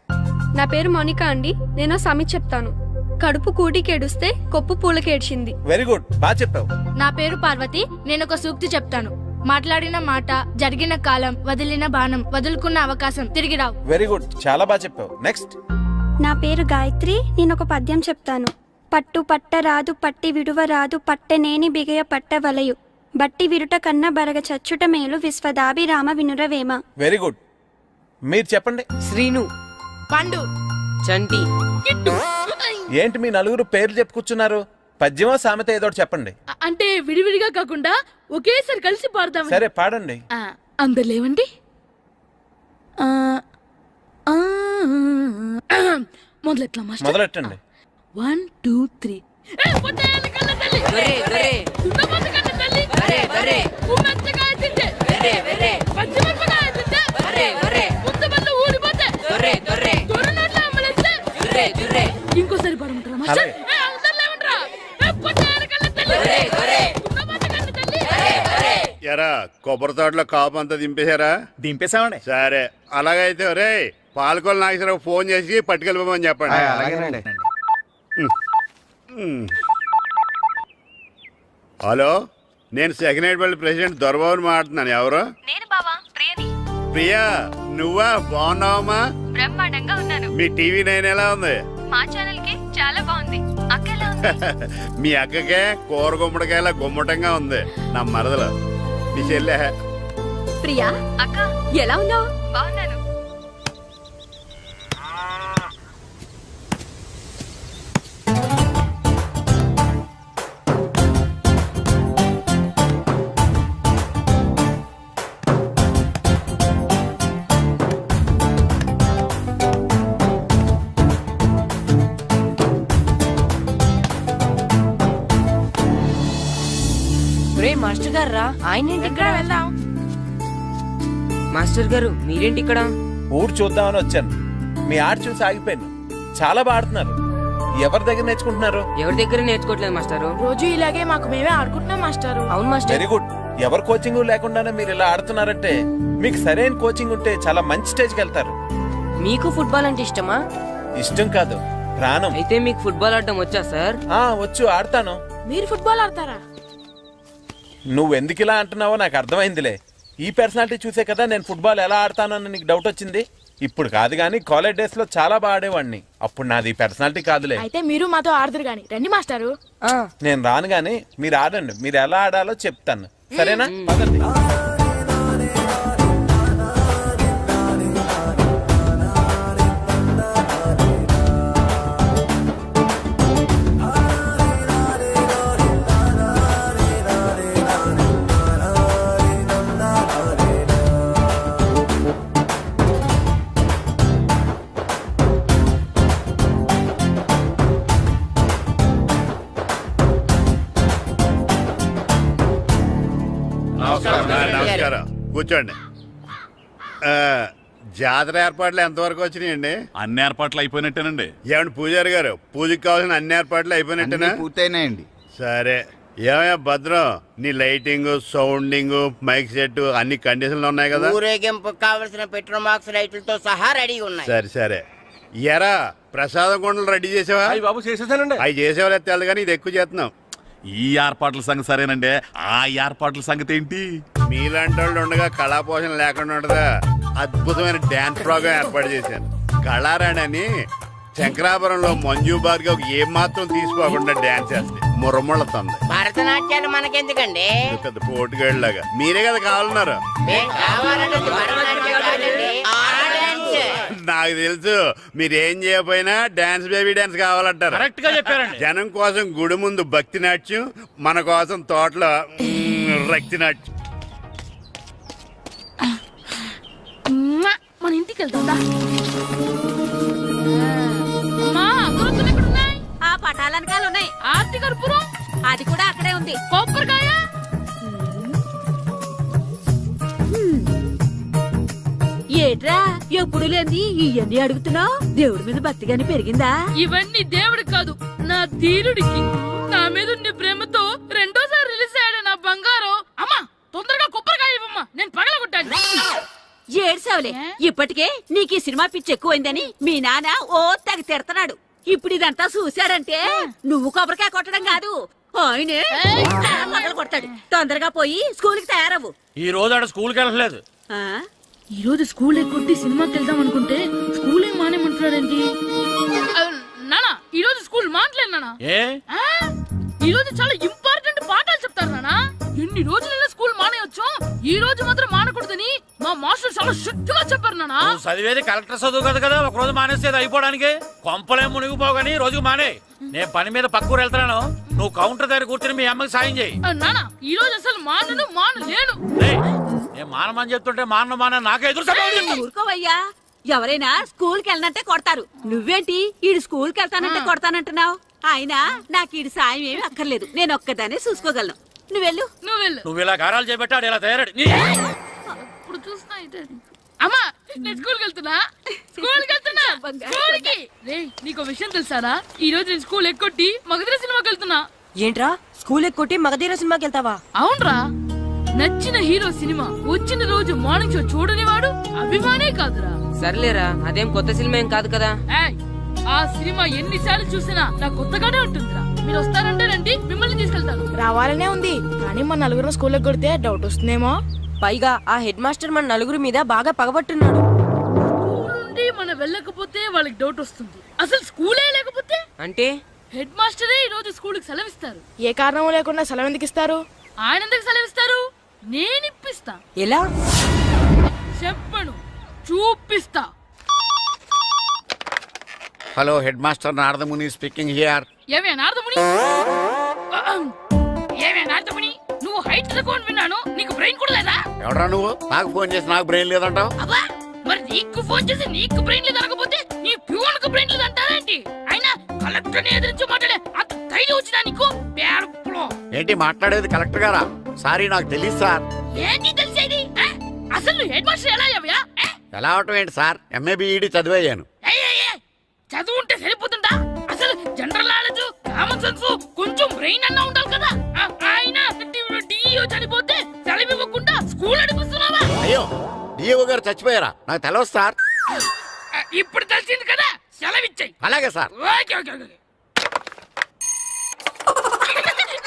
S2: నా పేరు మోనికా అండి. నేను సామెత చెప్తాను. కడుపు కూటికేడుస్తే కొప్పు పూలకేడ్చింది.
S11: వెరీ గుడ్, బాగా చెప్పావు.
S2: నా పేరు పార్వతి. నేను ఒక సూక్తి చెప్తాను. మాట్లాడిన మాట, జరిగిన కాలం, వదిలిన బాణం, వదులుకున్న అవకాశం తిరిగి రావు.
S11: వెరీ గుడ్, చాలా బాగా చెప్పావు. నెక్స్ట్.
S12: నా పేరు గాయత్రి. నేను ఒక పద్యం చెప్తాను. పట్టు పట్టరాదు, పట్టి విడువరాదు, పట్టనేని బిగయ పట్టవలయు, బట్టి విరుట కన్న బరగ చచ్చుట మేలు, విశ్వదాభిరామ వినురవేమ.
S11: Very good. మీరు చెప్పండి.
S9: శ్రీను,
S1: పండు,
S9: చంటి.
S1: కిట్టు.
S11: ఏంటి మీ నలుగురు పేర్లు చెప్పుకున్నారు? పద్యమో సామెత ఏదో ఒకటి చెప్పండి.
S1: అంటే విడివిడిగా కాకుండా ఒకేసారి కలిసి పాడతాం.
S11: సరే, పాడండి.
S1: అందరు లేవండి. మొదలెట్లా మాస్టర్?
S11: మొదలెట్టండి.
S1: 1 2 3. ఇంకోసారి పాడమంటారా మాస్టర్?
S8: ఎరా కొబ్బరి తోటలో కాపు అంతా దింపేశారా?
S5: దింపేశామండి.
S8: సరే, అలాగైతే రే పాలకొల్లు నాగేశ్వరరావు ఫోన్ చేసి పట్టుకెళ్ళిపోమని చెప్పండి. హలో, నేను సెకండ్ హ్యాండ్ ప్రెసిడెంట్ దొరబాబుని మాట్లాడుతున్నాను. ఎవరు?
S4: నేను బావా, ప్రియని.
S8: ప్రియా, నువ్వా బాగున్నావమ్మా?
S3: బ్రహ్మాండంగా ఉన్నాను.
S8: మీ టీవీ నైన్ ఎలా ఉంది?
S3: మా ఛానల్ కి చాలా బాగుంది. అక్క ఎలా ఉంది?
S8: మీ అక్కకే కూర గుమ్మడికాయలా గుమ్మటంగా ఉంది. నా మరదలు మీ చెల్లె.
S3: ప్రియా అక్క ఎలా ఉన్నావు? బాగున్నాను.
S9: రే మాస్టర్ గారు రా, ఆయన ఏంటి ఇక్కడ?
S2: వెళ్దాం.
S9: మాస్టర్ గారు మీరేంటి ఇక్కడ?
S11: ఊరు చూద్దామని వచ్చాను. మీ ఆట చూసి ఆగిపోయాను. చాలా బాగా ఆడుతున్నారు. ఎవరి దగ్గర నేర్చుకుంటున్నారు?
S9: ఎవరి దగ్గర నేర్చుకోవట్లేదు మాస్టారు.
S2: రోజు ఇలాగే మాకు మేమే ఆడుకుంటున్నాం మాస్టారు.
S9: అవును మాస్టర్.
S11: Very good. ఎవరి కోచింగ్ లేకుండానే మీరు ఇలా ఆడుతున్నారంటే మీకు సరైన కోచింగ్ ఉంటే చాలా మంచి స్టేజ్కి వెళ్తారు.
S9: మీకు ఫుట్బాల్ అంటే ఇష్టమా?
S11: ఇష్టం కాదు, ప్రాణం.
S9: అయితే మీకు ఫుట్బాల్ ఆడడం వచ్చా సార్?
S11: వచ్చు, ఆడతాను.
S2: మీరు ఫుట్బాల్ ఆడతారా?
S11: నువ్వు ఎందుకు ఇలా అంటున్నావో నాకు అర్థమైందిలే. ఈ పర్సనాలిటీ చూసే కదా నేను ఫుట్బాల్ ఎలా ఆడతానని నీకు డౌట్ వచ్చింది. ఇప్పుడు కాదు కానీ కాలేజ్ డేస్ లో చాలా బాగా ఆడేవాడిని. అప్పుడు నాది పర్సనాలిటీ కాదులే.
S2: అయితే మీరు మాతో ఆడదురు గాని రండి మాస్టారు.
S11: నేను రాను గాని మీరు ఆడండి. మీరు ఎలా ఆడాలో చెప్తాను, సరేనా? పదండి.
S8: నమస్కారం, కూర్చోండి. జాతర ఏర్పాట్లు ఎంతవరకు వచ్చినాయండి?
S5: అన్ని ఏర్పాట్లు అయిపోయినట్టేనండి.
S8: ఏమండి పూజారి గారు, పూజకి కావాల్సిన అన్ని ఏర్పాట్లు అయిపోయినట్టేనా?
S5: పూర్తయినాయండి.
S8: సరే. ఏమయ్యా భద్రం, నీ లైటింగ్, సౌండింగ్, మైక్ సెట్ అన్ని కండిషన్లు ఉన్నాయి కదా?
S9: ఊరేగింపు కావలసిన పెట్రోల్ మార్క్స్ లైట్లతో సహా రెడీ ఉన్నాయి.
S8: సరే సరే. ఎరా ప్రసాదం కొండలు రెడీ చేసావా?
S6: బాబు చేసేసానండి.
S8: అవి చేసేవాళ్ళు తెలదు కానీ ఇది ఎక్కువ చేస్తున్నాం.
S5: ఈ ఏర్పాట్ల సంగతి సరేనండి. ఆ ఏర్పాట్ల సంగతి ఏంటి?
S8: మీలాంటి వాళ్ళు ఉండగా కళాపోషణ లేకుండా ఉండదా? అద్భుతమైన డ్యాన్స్ ప్రోగ్రామ్ ఏర్పాటు చేశాను. కళారాణి అని శంకరాపురంలో మంజు భార్గవ్ ఏం మాత్రం తీసుకోకుండా డ్యాన్స్ చేస్తే మురముళ్ళతుంది.
S9: భరతనాట్యాలు మనకెందుకండి?
S8: పెద్ద పోటుగాళ్ళలాగా మీరే కదా కావాలన్నారు. నాకు తెలుసు మీరేం చేయకపోయినా డాన్స్ బేబీ డాన్స్ కావాలంటారు.
S6: కరెక్ట్ గా చెప్పారండి.
S8: జనం కోసం గుడి ముందు భక్తి నాట్యం, మన కోసం తోటలో రక్తి నాట్యం.
S1: మన ఇంటికి వెళ్తుందా? అమ్మా, అగరొత్తులు ఎక్కడున్నాయి?
S3: ఆ పటాలనకాలు ఉన్నాయి.
S1: ఆర్తి కర్పూరం
S3: అది కూడా అక్కడే ఉంది.
S1: కొబ్బరికాయ
S3: ఏట్రా ఎప్పుడు లేని ఇవన్నీ అడుగుతున్నావు? దేవుడి మీద భక్తిగాని పెరిగిందా?
S1: ఇవన్నీ దేవుడికి కాదు, నా ధీరుడికి. నా మీద ఉన్న ప్రేమతో రెండోసారి రిలీజ్ అయ్యాడు నా బంగారం. అమ్మా, తొందరగా కొబ్బరికాయ ఇవ్వమ్మా, నేను పగలగొట్టాను.
S3: ఏడ్సావులే, ఇప్పటికే నీకు ఈ సినిమా పిచ్చి ఎక్కువైందని మీ నాన్న ఓ తెగ తిడతాడు. ఇప్పుడు ఇదంతా చూశాడంటే నువ్వు కొబ్బరికాయ కొట్టడం కాదు, ఆయనే పగలు కొడతాడు. తొందరగా పోయి స్కూల్ కి తయారవు.
S6: ఈ రోజు ఆడ స్కూల్కి వెళ్ళలేదు.
S3: ఆ?
S1: ఈ రోజు స్కూల్ ఎక్కొట్టి సినిమాకి వెళ్దాం అనుకుంటే స్కూల్ ఏం మానేమంటున్నాడండి. నానా, ఈ రోజు స్కూల్ మానట్లేదు నానా. ఈ రోజు చాలా ఇంపార్టెంట్ పాఠాలు చెప్తారు నానా. ఎన్ని రోజులైనా స్కూల్ మానేయొచ్చు, ఈ రోజు మాత్రం మానకూడదని మా మాస్టర్ చాలా స్ట్రిక్ట్ గా చెప్పారు నానా.
S6: చదివేది కలెక్టర్ చదువు కదా కదా, ఒక రోజు మానేసేది అయిపోవడానికి. కొంపలే మునిగిపోగాని రోజుకు మానే. నేను పని మీద పక్కూరు వెళ్తున్నాను, నువ్వు కౌంటర్ దగ్గర కూర్చొని మీ అమ్మకి సాయం చేయి.
S1: నానా, ఈ రోజు అసలు మానలేను.
S6: నేను మానమని చెప్తుంటే మాన నాకే ఎదురు.
S3: ఊరుకోవయ్యా, ఎవరైనా స్కూల్ కి వెళ్ళనంటే కొడతారు. నువ్వేంటి ఈడు స్కూల్ కి వెళ్తానంటే కొడతానంటున్నావు? అయినా నాకు ఈడు సాయం ఏమి అక్కర్లేదు, నేను ఒక్కదానే చూసుకోగలను. నువ్వెళ్ళు.
S6: నువ్వు ఇలా గారాలు చేపెట్టాడు ఇలా తయారాడు.
S1: ఇప్పుడు చూస్తున్నా అమ్మా, నేను స్కూల్కి వెళ్తున్నా. స్కూల్కి రే, నీకు విషయం తెలుసారా? ఈ రోజు నేను స్కూల్ ఎక్కొట్టి మగధీర సినిమాకి వెళ్తున్నా.
S9: ఏంట్రా, స్కూల్ ఎక్కొట్టి మగధీర సినిమాకి వెళ్తావా?
S1: అవునరా, నచ్చిన హీరో సినిమా వచ్చిన రోజు మార్నింగ్ షో చూడని వాడు అభిమానే కాదురా.
S9: సర్లేరా, అదేం కొత్త సినిమా ఏం కాదు కదా.
S1: ఆ సినిమా ఎన్నిసార్లు చూసినా నాకు కొత్తగానే ఉంటుందిరా. మీరు వస్తారంటే రండి, మిమ్మల్ని తీసుకెళ్తాను.
S2: రావాలనే ఉంది కానీ మన నలుగురు స్కూల్కి కొడితే డౌట్ వస్తుందేమో.
S9: పైగా ఆ హెడ్ మాస్టర్ మన నలుగురి మీద బాగా పగబట్టున్నాడు.
S1: వెళ్ళకపోతే వాళ్ళకి డౌట్ వస్తుంది. అసలు స్కూలే లేకపోతే
S9: అంటే
S1: హెడ్ మాస్టరే ఈ రోజు స్కూల్కి సెలవిస్తారు.
S2: ఏ కారణం లేకుండా సెలవు ఎందుకు ఇస్తారు?
S1: ఆయన ఎందుకు సెలవిస్తారు? నేను ఇప్పిస్తా.
S9: ఎలా?
S1: చెప్పను, చూపిస్తా.
S7: Hello head master Naradamuni speaking here.
S1: ఏమే నారదముని, ఏమే నారదముని, నువ్వు హైట్ తక్కువ విన్నాను, నీకు బ్రెయిన్ కూడా లేదా?
S7: ఎవడరా నువ్వు? నాకు ఫోన్ చేసి నాకు బ్రెయిన్ లేదంటావు?
S1: అబ్బా, మరి నీకు ఫోన్ చేసి నీకు బ్రెయిన్ లేదనకపోతే నీ ప్యూన్కు బ్రెయిన్ లేదంటారేంటి? అయినా కలెక్టర్ ని ఎదిరించి మాట్లాడే అంత ధైర్యం వచ్చినా నీకు? పేర్పులో
S7: ఏంటి మాట్లాడేది? కలెక్టర్ గారా? సారీ, నాకు తెలియదు సార్.
S1: ఏంటి తెలిసేది? అసలు నువ్వు హెడ్ మాస్టర్ ఎలా అయ్యావా?
S7: ఎలా అవటం ఏంటి సార్? MA B Ed చదివయ్యాను.
S1: చదువు ఉంటే సరిపోతుందా? అసలు జనరల్ నాలెడ్జ్, కామన్ సెన్స్, కొంచెం బ్రెయిన్ అన్నా ఉండాలి కదా. ఆయన డిఇఓ చనిపోతే సెలవు ఇవ్వకుండా స్కూల్ నడిపిస్తున్నావా?
S7: అయ్యో, డిఓ గారు చచ్చిపోయారా? నాకు తెలియదు సార్.
S1: ఇప్పుడు తెలిసింది కదా, సెలవిచ్చాయి.
S7: అలాగే సార్.
S1: Okay okay okay.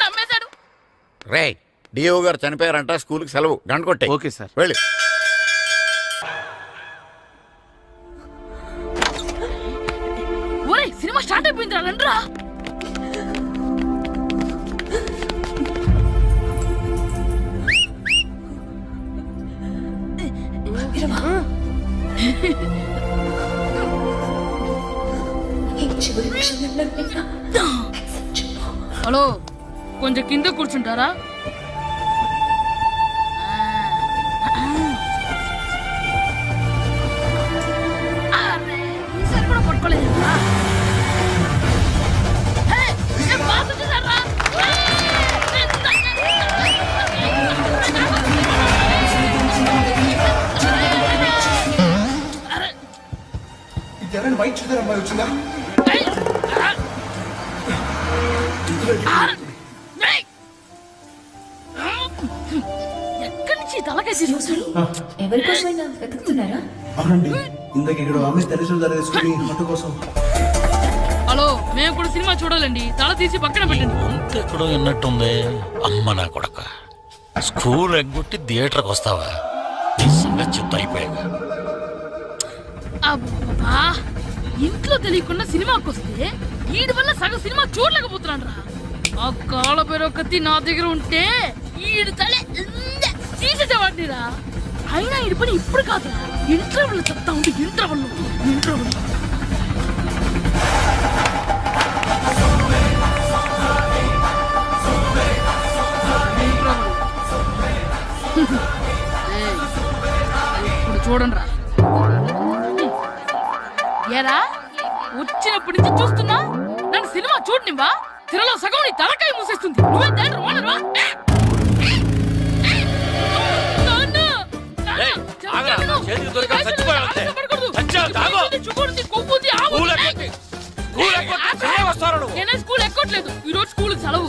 S1: నమ్మేశాడు.
S7: రే, డిఓ గారు చనిపోయారంట, స్కూల్కి సెలవు. గంట కొట్టే.
S10: Okay sir.
S7: వెళ్ళి.
S1: ఒరేయ్, సినిమా స్టార్ట్ అయిపోయింది రా, రండ్రా. హలో, కొంచెం కింద కూర్చుంటారా? ఈసారి కూడా పట్టుకోలేదు. ఎక్కడి నుంచి తలకాయ తీసుకొచ్చాడు?
S13: ఎవరికోసమైనా వెతుకుతున్నారా?
S14: అవునండి, ఇందాక ఇక్కడ ఆమె తల్లిదండ్రులు తీసుకుని ఆటో కోసం.
S1: హలో, మేము కూడా సినిమా చూడాలండి. తల తీసి పక్కన పెట్టండి.
S6: ఎక్కడో విన్నట్టుంది. అమ్మ నా కొడక, స్కూల్ ఎగ్గొట్టి థియేటర్కి వస్తావా? నీ సంగతి చెప్తా అయిపోయాక.
S1: అబ్బా, ఇంట్లో తెలియకుండా సినిమాకి వస్తే వీడి వల్ల సగం సినిమా చూడలేకపోతున్నాను రా. ఆ కాళ్ళ పేరు కత్తి నా దగ్గర ఉంటే ఈడు తలే తీసేసేవాడిని రా. అయినా ఈడి పని ఇప్పుడు కాదురా, ఇంటర్వెల్ చెప్తా ఉంటే ఇంటర్వెల్ ఇప్పుడు చూడండి రా. ఏరా, వచ్చినప్పటి నుంచి చూస్తున్నా, నన్ను సినిమా చూడనివ్వా? తిరలో సగం నీ తలకాయ మూసేస్తుంది. నువ్వే థియేటర్ ఓనర్వా? నేనే స్కూల్ ఎక్కట్లేదు, ఈ రోజు స్కూల్ సెలవు.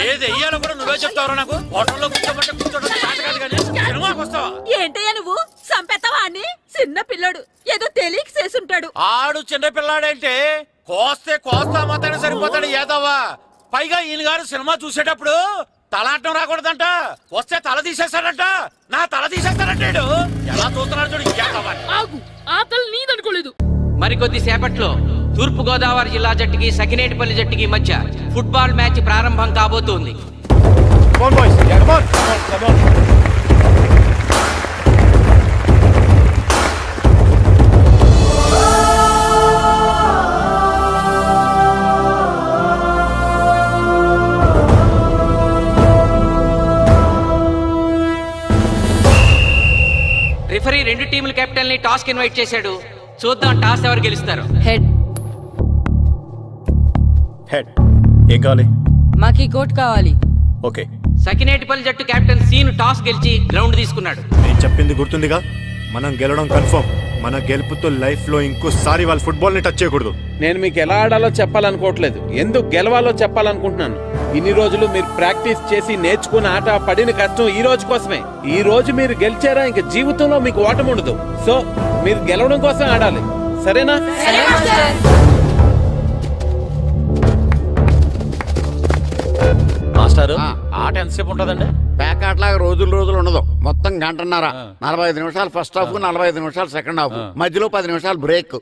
S6: ఏది వెయ్యాలో కూడా నువ్వే చెప్తావు. నాకు హోటల్లో కూర్చోబట్టే కూర్చోడం కాదు కానీ సినిమాకి వస్తావా?
S3: ఏంటయ్యా నువ్వు? సంపెత్తవా అని? చిన్న పిల్లడు, ఏదో తెలియక చేసుంటాడు.
S6: ఆడు చిన్న పిల్లాడంటే కోస్తే కోస్తా మాత్రమే సరిపోతాడు ఏదవ్వా. పైగా ఈయన గారు సినిమా చూసేటప్పుడు తలాటం రాకూడదంట, వస్తే తల తీసేస్తాడంట. నా తల తీసేస్తాడంటాడు. ఎలా చూస్తున్నాడు చూడు.
S1: ఆగు, ఆ తల నీదనుకోలేదు.
S15: మరికొద్ది సేపట్లో తూర్పు గోదావరి జిల్లా జట్టుకి సకినేటిపల్లి జట్టుకి మధ్య ఫుట్బాల్ మ్యాచ్ ప్రారంభం కాబోతోంది. రిఫరీ రెండు టీముల కెప్టెన్ ని టాస్ కి ఇన్వైట్ చేశాడు. చూద్దాం టాస్ ఎవరు గెలుస్తారు.
S9: Head
S14: head. ఏం కావాలి?
S9: మాకు ఈ కోట్ కావాలి.
S14: ఓకే.
S15: సకినేటిపల్లి జట్టు కెప్టెన్ సీను టాస్ గెలిచి గ్రౌండ్ తీసుకున్నాడు.
S14: నేను చెప్పింది గుర్తుందిగా, మనం గెలవడం కన్ఫర్మ్. మన గెలుపుతో లైఫ్ లో ఇంకోసారి వాళ్ళ ఫుట్బాల్ ని టచ్ చేయకూడదు.
S11: నేను మీకు ఎలా ఆడాలో చెప్పాలనుకోవట్లేదు, ఎందుకు గెలవాలో చెప్పాలనుకుంటున్నాను. ఇన్ని రోజులు మీరు ప్రాక్టీస్ చేసి నేర్చుకున్న ఆట పడిన కష్టం ఈ రోజు కోసమే. ఈ రోజు మీరు గెలిచారా, ఇంక జీవితంలో మీకు ఓటమి ఉండదు. సో మీరు గెలవడం కోసం ఆడాలి, సరేనా?
S6: మాస్టారు, ఆట ఎంతసేపు ఉంటుందండి?
S7: ప్యాకాట్లాగా రోజులు ఉండదు. మొత్తం గంటన్నర. 45 నిమిషాలు ఫస్ట్ హాఫ్, 45 నిమిషాలు సెకండ్ హాఫ్, మధ్యలో 10 నిమిషాలు బ్రేక్.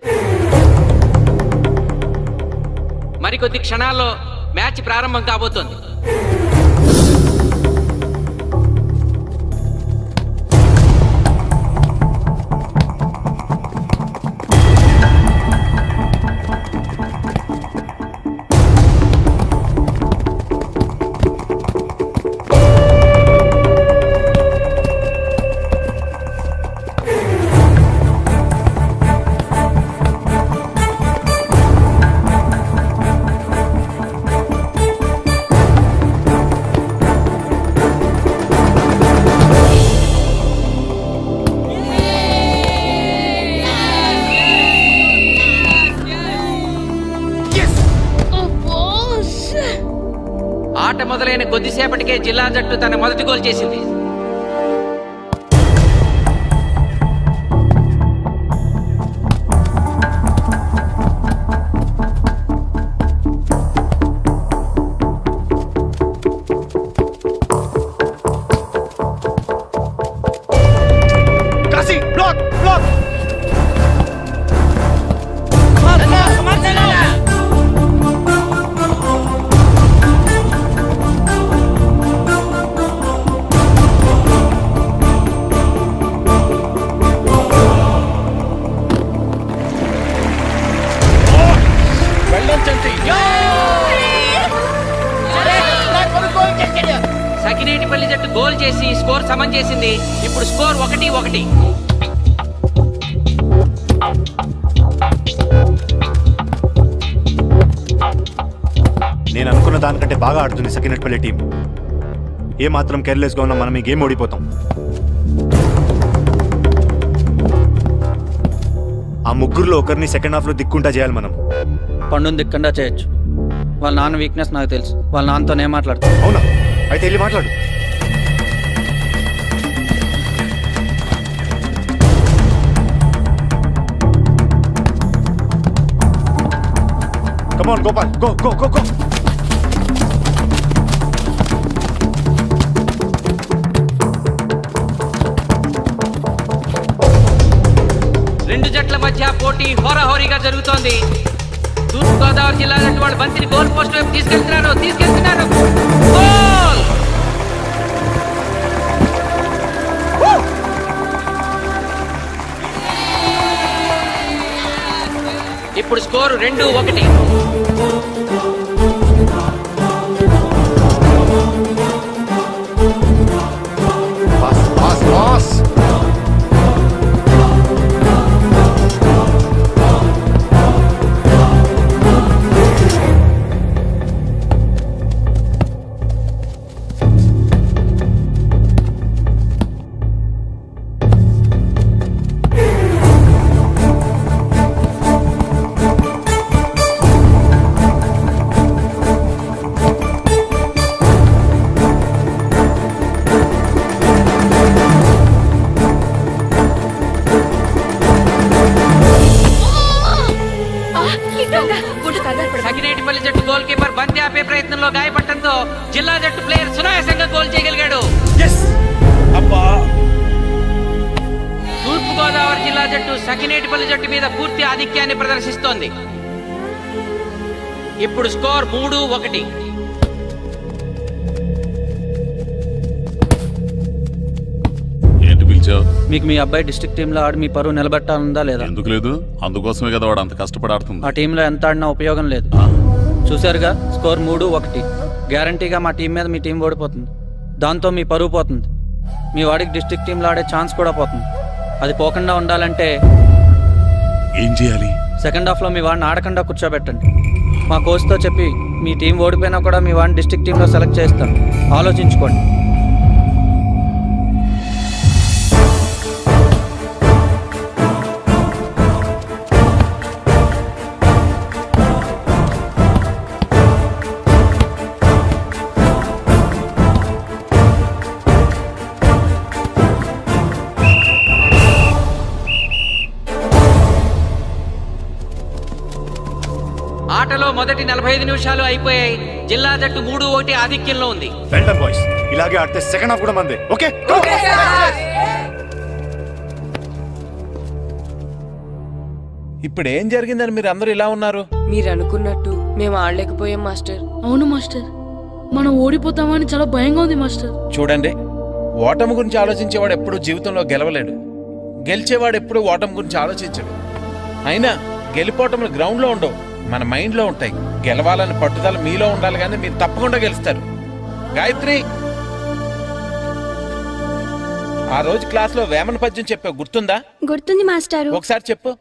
S15: మరికొద్ది క్షణాల్లో మ్యాచ్ ప్రారంభం కాబోతోంది. ఆట మొదలైన కొద్దిసేపటికే జిల్లా జట్టు తన మొదటి గోల్ చేసింది. సకినేటిపల్లి జట్టు గోల్ చేసి స్కోర్ సమం చేసింది. ఇప్పుడు స్కోర్ 1-1.
S14: నేను అనుకున్న దానికంటే బాగా ఆడుతుంది సకినేటిపల్లి టీం. ఏ మాత్రం కేర్లెస్గా ఉన్నా మనం ఈ గేమ్ ఓడిపోతాం. ఆ ముగ్గురులో ఒకరిని సెకండ్ హాఫ్లో దిక్కుంటా చేయాలి మనం.
S16: పండుని దిక్కుండా చేయొచ్చు. వాళ్ళ నాన్న వీక్నెస్ నాకు తెలుసు. వాళ్ళ నాన్నతోనే మాట్లాడతాను.
S14: అవునా? అయితే వెళ్ళి మాట్లాడు. Come on, Gopal. Go, go, go, go.
S15: రెండు జట్ల మధ్య పోటీ హోరాహోరీగా జరుగుతోంది. తూర్పుగోదావరి జిల్లా జట్టు వాళ్ళు బంతిని గోల్ పోస్ట్ వైపు తీసుకెళ్తున్నారు. గోల్! ఇప్పుడు స్కోరు 2-1. సకినేటిపల్లి జట్టు గోల్ కీపర్ బంతి ఆపే ప్రయత్నంలో గాయపడటంతో జిల్లా జట్టు ప్లేయర్ సునాయాసంగా గోల్ చేయగలిగాడు. తూర్పుగోదావరి జిల్లా జట్టు సకినేటిపల్లి జట్టు మీద పూర్తి ఆధిక్యాన్ని ప్రదర్శిస్తోంది. ఇప్పుడు స్కోర్ 3-1.
S8: ఏంటి పిలిచావు?
S16: మీకు మీ అబ్బాయి డిస్ట్రిక్ట్ టీంలో ఆడి మీ పరువు నిలబెట్టాలందా లేదా?
S8: ఎందుకు లేదు? అందుకోసమే కదా వాడు అంత కష్టపడి ఆడుతుంది.
S16: ఆ టీంలో ఎంత ఆడినా ఉపయోగం లేదు. చూశారుగా, స్కోర్ 3-1. గ్యారంటీగా మా టీం మీద మీ టీం ఓడిపోతుంది. దాంతో మీ పరువు పోతుంది. మీ వాడికి డిస్ట్రిక్ట్ టీంలో ఆడే ఛాన్స్ కూడా పోతుంది. అది పోకుండా ఉండాలంటే
S8: ఏం చేయాలి?
S16: సెకండ్ హాఫ్లో మీ వాడిని ఆడకుండా కూర్చోబెట్టండి. మా కోచ్తో చెప్పి మీ టీం ఓడిపోయినా కూడా మీ వాడిని డిస్ట్రిక్ట్ టీంలో సెలెక్ట్ చేస్తాను. ఆలోచించుకోండి.
S15: ఆట ఆటలో మొదటి 45 నిమిషాలు అయిపోయాయి. జిల్లా జట్టు 3-1 ఆధిక్యంలో ఉంది.
S14: వెల్డన్ బాయ్స్, ఇలాగే ఆడితే సెకండ్ హాఫ్ కూడా మందే. ఓకే
S11: ఇప్పుడు ఏం జరిగిందని మీరు అందరూ ఇలా ఉన్నారు?
S9: మీరు అనుకున్నట్టు మేము ఆడలేకపోయాం మాస్టర్.
S1: అవును మాస్టర్, మనం ఓడిపోతామని చాలా భయంగా ఉంది మాస్టర్.
S11: చూడండి, ఓటమి గురించి ఆలోచించేవాడు ఎప్పుడు జీవితంలో గెలవలేడు, గెలిచేవాడు ఎప్పుడు ఓటమి గురించి ఆలోచించడు. అయినా గెలిపోవటములు గ్రౌండ్లో ఉండవు, మన మైండ్లో ఉంటాయి. గెలవాలని పట్టుదల మీలో ఉండాలి, కానీ మీరు తప్పకుండా గెలుస్తారు. గాయత్రి, ఆ రోజు క్లాస్లో వేమన పద్యం చెప్పావు, గుర్తుందా?
S12: గుర్తుంది మాస్టారు.
S11: ఒకసారి చెప్పు.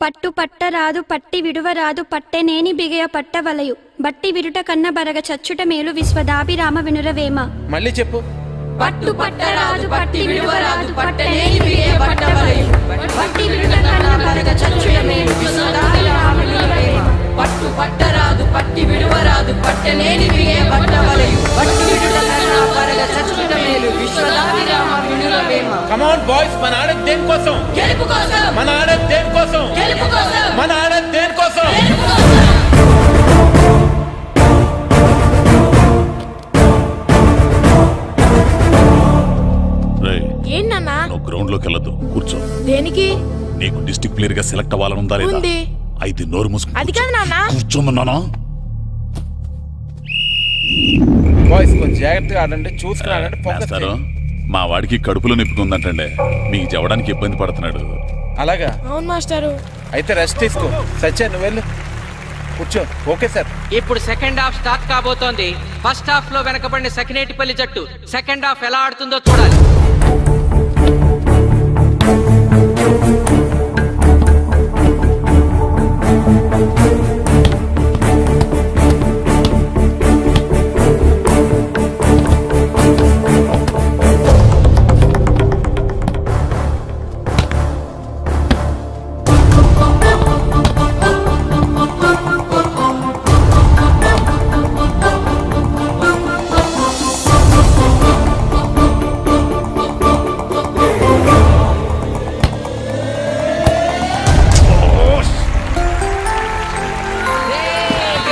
S12: పట్టు పట్ట రాదు పట్టి విడువ రాదు పట్టెనేని బిగయ పట్ట వలయు బట్టి విరుట కన్న బరగ చచ్చుట మేలు విశ్వదాభిరామ వినురవేమ.
S11: మళ్ళీ చెప్పు.
S1: పట్టు పట్ట రాదు పట్టి విడువ రాదు పట్టనేని బిగయ పట్ట వలయు బట్టి విరుట కన్న బరగ చచ్చుట మేలు విశ్వదాభిరామ వినురవేమ. పట్టు పట్ట రాదు పట్టి విడువ రాదు పట్టనేని బిగయ పట్ట వలయు బట్టి విరుట కన్న బరగ చచ్చుట మేలు విశ్వదాభిరామ వినురవేమ.
S11: కమ్ ఆన్ బాయ్స్, మన ఆడేది దేనికోసం?
S1: గెలుపు కోసం.
S11: మన ఆడేది దేనికోసం?
S1: గెలుపు కోసం.
S11: మన ఆడేది దేనికోసం?
S2: ఏంటన్నా?
S6: నువ్వు గ్రౌండ్ లోకి వెళ్ళదు, కూర్చో.
S2: దేనికి?
S6: నీకు డిస్ట్రిక్ట్ ప్లేయర్ గా సెలెక్ట్ అవ్వాలనుందా లేదా?
S2: ఉంది.
S6: అయితే నోరు మూసుకుని
S2: అది కాదు నాన్న.
S6: కూర్చోమన్నానా?
S11: బాయ్స్ కొంచెం జాగ్రత్తగా ఆడండి, చూసుకున్నాడంటే ఫోకస్
S6: మాస్టారు,
S11: చేయండి.
S6: మా వాడికి కడుపులో నొప్పికుందంటండి, మీకు చెప్పడానికి ఇబ్బంది పడుతున్నాడు.
S11: అలాగా?
S2: అవును మాస్టారు.
S11: అయితే రెస్ట్ తీసుకో. సత్య నువ్వు వెళ్ళు, కూర్చో. Okay sir.
S15: ఇప్పుడు సెకండ్ హాఫ్ స్టార్ట్ కాబోతోంది. ఫస్ట్ హాఫ్ లో వెనకబడిన సకినేటిపల్లి జట్టు సెకండ్ హాఫ్ ఎలా ఆడుతుందో చూడాలి.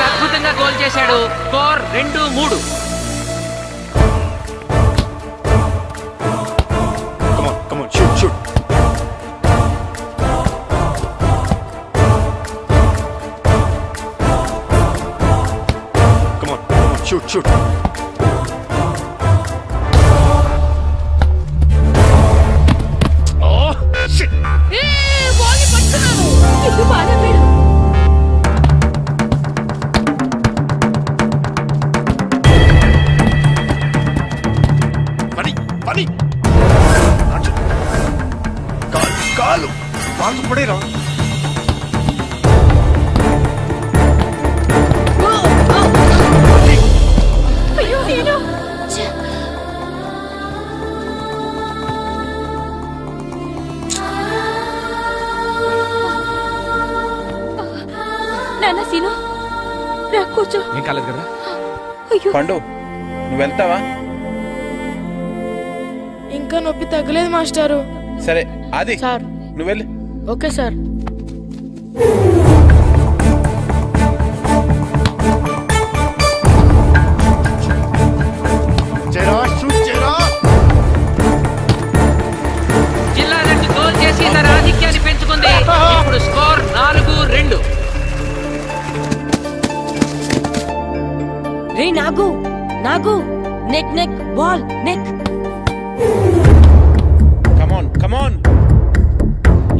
S15: అద్భుతంగా గోల్ చేశాడు. Score 2-3.
S14: Come on, shoot. Come on, shoot. Oh, shit.
S1: బాల్ని పట్టుకున్నాను.
S3: ఇల్లు బాగా వీడు.
S14: పని కాలు పడేరా.
S3: అయ్యో నేను నాన్న సీను రా కూర్చో.
S10: ఏం కాలేదు కదా?
S3: అయ్యో
S11: పండు, నువ్వు వెళ్తావా?
S2: ఇంకా నొప్పి తగ్గలేదు మాస్టారు.
S11: సరే ఆది,
S2: సార్.
S11: నువ్వు వెళ్ళు.
S2: Okay sir.
S15: జిల్లా జట్టు గోల్ చేసి తన ఆధిక్యాన్ని పెంచుకుంది. ఇప్పుడు స్కోర్ 4-2.
S9: రే నాగు, నెక్ బాల్ నెక్.
S11: కమాన్.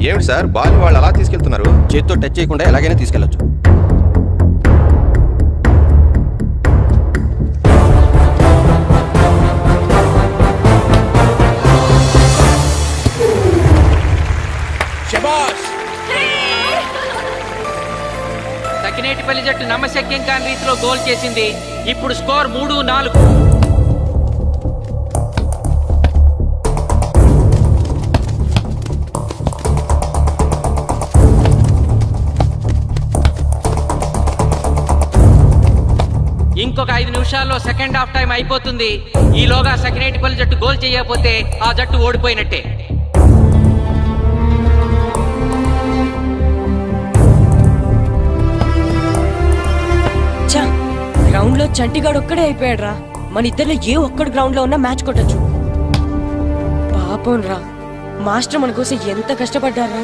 S10: ఏమిటి సార్, బాల్ వాళ్ళు అలా తీసుకెళ్తున్నారు? చేతితో టచ్ చేయకుండా ఎలాగైనా తీసుకెళ్లొచ్చు.
S11: శభాష్.
S15: సకినేటిపల్లి జట్టు నమ్మశక్యం కాని రీతిలో గోల్ చేసింది. ఇప్పుడు స్కోర్ 3-4. ఇంకొక 5 నిమిషాల్లో సెకండ్ హాఫ్ టైం అయిపోతుంది. ఈలోగా సకినేటిపల్లి జట్టు గోల్ చేయకపోతే ఆ జట్టు ఓడిపోయినట్టే.
S9: చంటిగాడు ఒక్కడే అయిపోయాడు రా. మన ఇద్దరిలో ఏ ఒక్కడు గ్రౌండ్ లో ఉన్నా మ్యాచ్ కొట్టచ్చు. పాపం రా, మాస్టర్ మన కోసం ఎంత కష్టపడ్డారా.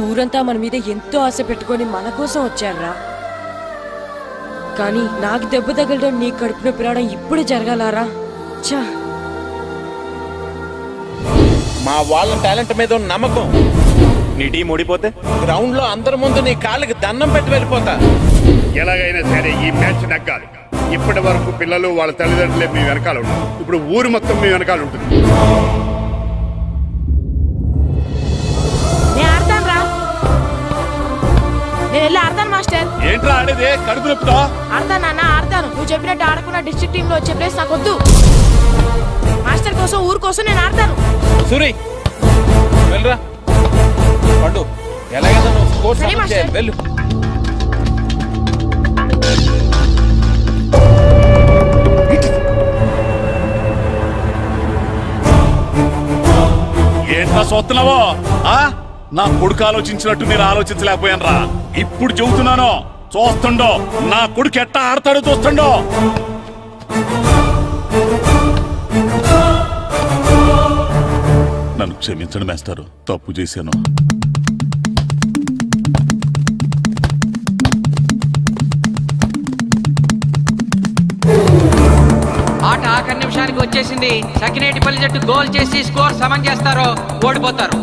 S9: ఊరంతా మన మీద ఎంతో ఆశ పెట్టుకొని మన కోసం వచ్చారా. కానీ నాకు దెబ్బ తగలడం, నీ కడుపు నొప్పి రావడం ఇప్పుడే జరగాలారా. ఛా,
S11: మా వాళ్ళ టాలెంట్ మీద ఉన్న నమ్మకం.
S14: నీ టీం ఓడిపోతే
S11: గ్రౌండ్ లో అందరి ముందు నీ కాళ్ళకి దండం పెట్టి వెళ్ళిపోతా.
S8: ఎలాగైనా సరే ఈ మ్యాచ్ నెగ్గాలి. ఇప్పటి వరకు పిల్లలు వాళ్ళ తల్లిదండ్రులే మీ వెనకాల ఉంటారు. ఇప్పుడు ఊరు మొత్తం మీ వెనకాల ఉంటుంది.
S2: నేను ఆడతాను రా, నేను వెళ్ళి ఆడతాను మాస్టర్.
S6: ఏంట్రా ఆడేది? కడుపు నొప్పితో
S2: ఆడతాను నాన్న, ఆడతాను. నువ్వు చెప్పినట్టు ఆడకుండా డిస్ట్రిక్ట్ టీమ్ లో వచ్చే ప్లేస్ నాకు వద్దు. మాస్టర్ కోసం, ఊరు కోసం నేను ఆడతాను.
S11: సూరి వెళ్ళరా. పండు ఎలాగైనా నువ్వు స్కోర్
S2: సరే,
S11: సాధించే.
S2: మాస్టర్.
S11: వెళ్ళు.
S6: ఏంట్రా చూస్తున్నావో? నా కొడుకు ఆలోచించినట్టు నేను ఆలోచించలేకపోయాను రా. ఇప్పుడు చెబుతున్నాను, చూస్తుండో నా కొడుకు ఎట్టా ఆడతాడో చూస్తుండో. నన్ను క్షమించండి మేస్తారు, తప్పు చేశాను.
S15: ఆట ఆఖరి నిమిషానికి వచ్చేసింది. సకినేటిపల్లి జట్టు గోల్ చేసి స్కోర్ సమం చేస్తారో ఓడిపోతారు.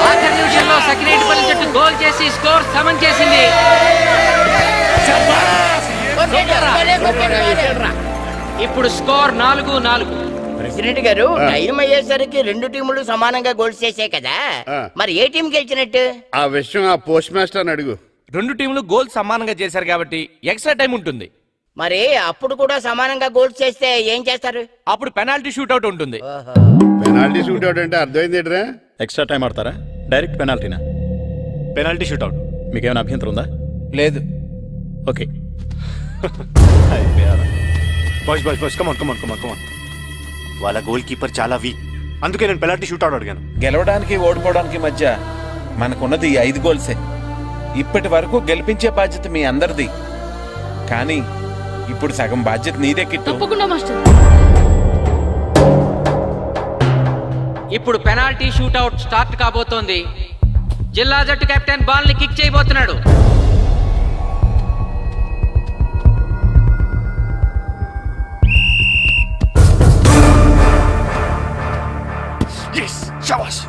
S15: ఆఖరి నిమిషంలో సకినేటిపల్లి జట్టు గోల్ చేసి స్కోర్ సమం చేసింది. ఇప్పుడు స్కోర్ 4-4.
S9: ప్రెసిడెంట్ గారు, టైం అయ్యేసరికి రెండు టీములు సమానంగా గోల్స్ చేసే కదా, మరి ఏ టీం గెలిచినట్టు?
S8: ఆ విషయం ఆ పోస్ట్ మాస్టర్ అడుగు.
S10: రెండు టీంలు గోల్ సమానంగా చేశారు కాబట్టి ఎక్స్ట్రా టైం ఉంటుంది.
S9: మరి అప్పుడు కూడా సమానంగా గోల్స్ చేస్తే ఏం చేస్తారు?
S10: అప్పుడు పెనాల్టీ షూట్అవుట్ ఉంటుంది.
S8: పెనాల్టీ షూట్ అవుట్ అంటే అర్థమైంది ఏంట్రా?
S14: ఎక్స్ట్రా టైం ఆడతారా? డైరెక్ట్ పెనాల్టీనా? Penalty shootout. మీకేమైనా అభ్యంతరం ఉందా?
S11: లేదు.
S14: Okay. Boys boys boys come on come on come on come on. వాళ్ళ గోల్ కీపర్ చాలా వీక్, అందుకే నేను పెనాల్టీ షూట్అవుట్ అడిగాను.
S11: గెలవడానికి ఓడిపోవడానికి మధ్య మనకున్నది ఈ 5 గోల్సే. ఇప్పటి వరకు గెలిపించే బాధ్యత మీ అందరిది. కానీ ఇప్పుడు సగం బాధ్యత నీదే కిట్టు.
S1: తప్పకుండా మాస్టర్.
S15: ఇప్పుడు పెనాల్టీ షూట్అవుట్ స్టార్ట్ కాబోతోంది. జిల్లా జట్టు కెప్టెన్ బాల్ ని కిక్ చేయబోతున్నాడు.
S6: శబాష్.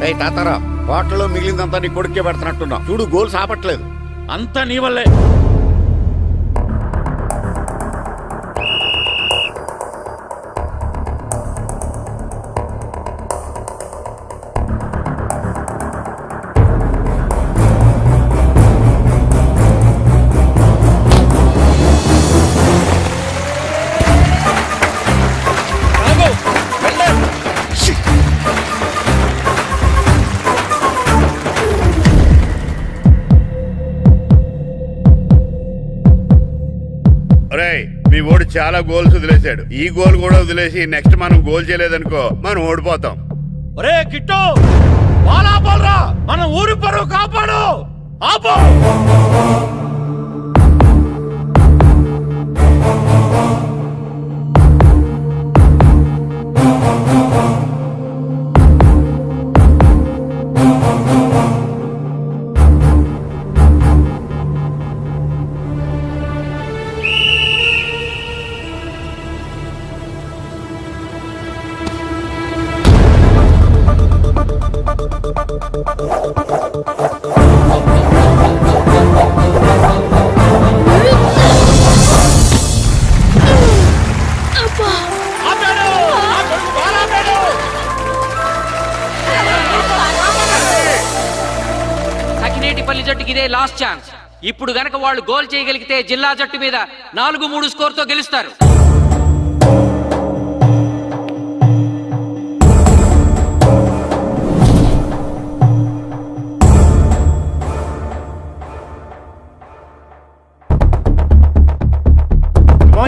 S7: ఏయ్ తాతారా, హోటల్లో మిగిలిందంతా నీ కొడుకే పెడుతున్నట్టున్నా. చూడు గోల్స్ ఆపట్లేదు.
S6: అంతా నీ వల్లే.
S8: ఒరేయ్, మీ ఓడి చాలా గోల్స్ వదిలేశాడు. ఈ గోల్ కూడా వదిలేసి నెక్స్ట్ మనం గోల్ చేయలేదనుకో మనం ఓడిపోతాం.
S6: ఒరే కిట్టు, బాల్ ఆపాలరా, మన ఊరి పరువు కాపాడు. ఆపో. ఆపాడు. ఆపాడు, బాల్ ఆపాడు.
S15: సకినేటిపల్లి జట్టుకి ఇదే లాస్ట్ ఛాన్స్. ఇప్పుడు గనక వాళ్ళు గోల్ చేయగలిగితే జిల్లా జట్టు మీద 4-3 స్కోర్ తో గెలుస్తారు.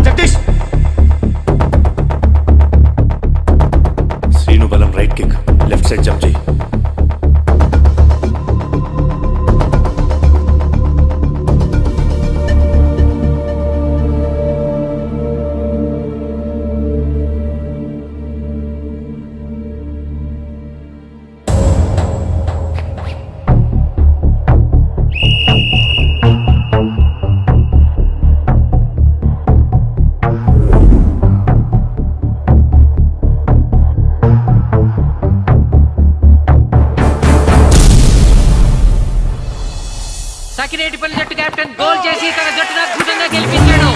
S14: జగదీష్, శ్రీను బలం right kick, left side jump చేయి.
S15: సకినేటిపల్లి జట్టు కెప్టెన్ గోల్ చేసి తన జట్టును అద్భుతంగా గెలిపించాడు.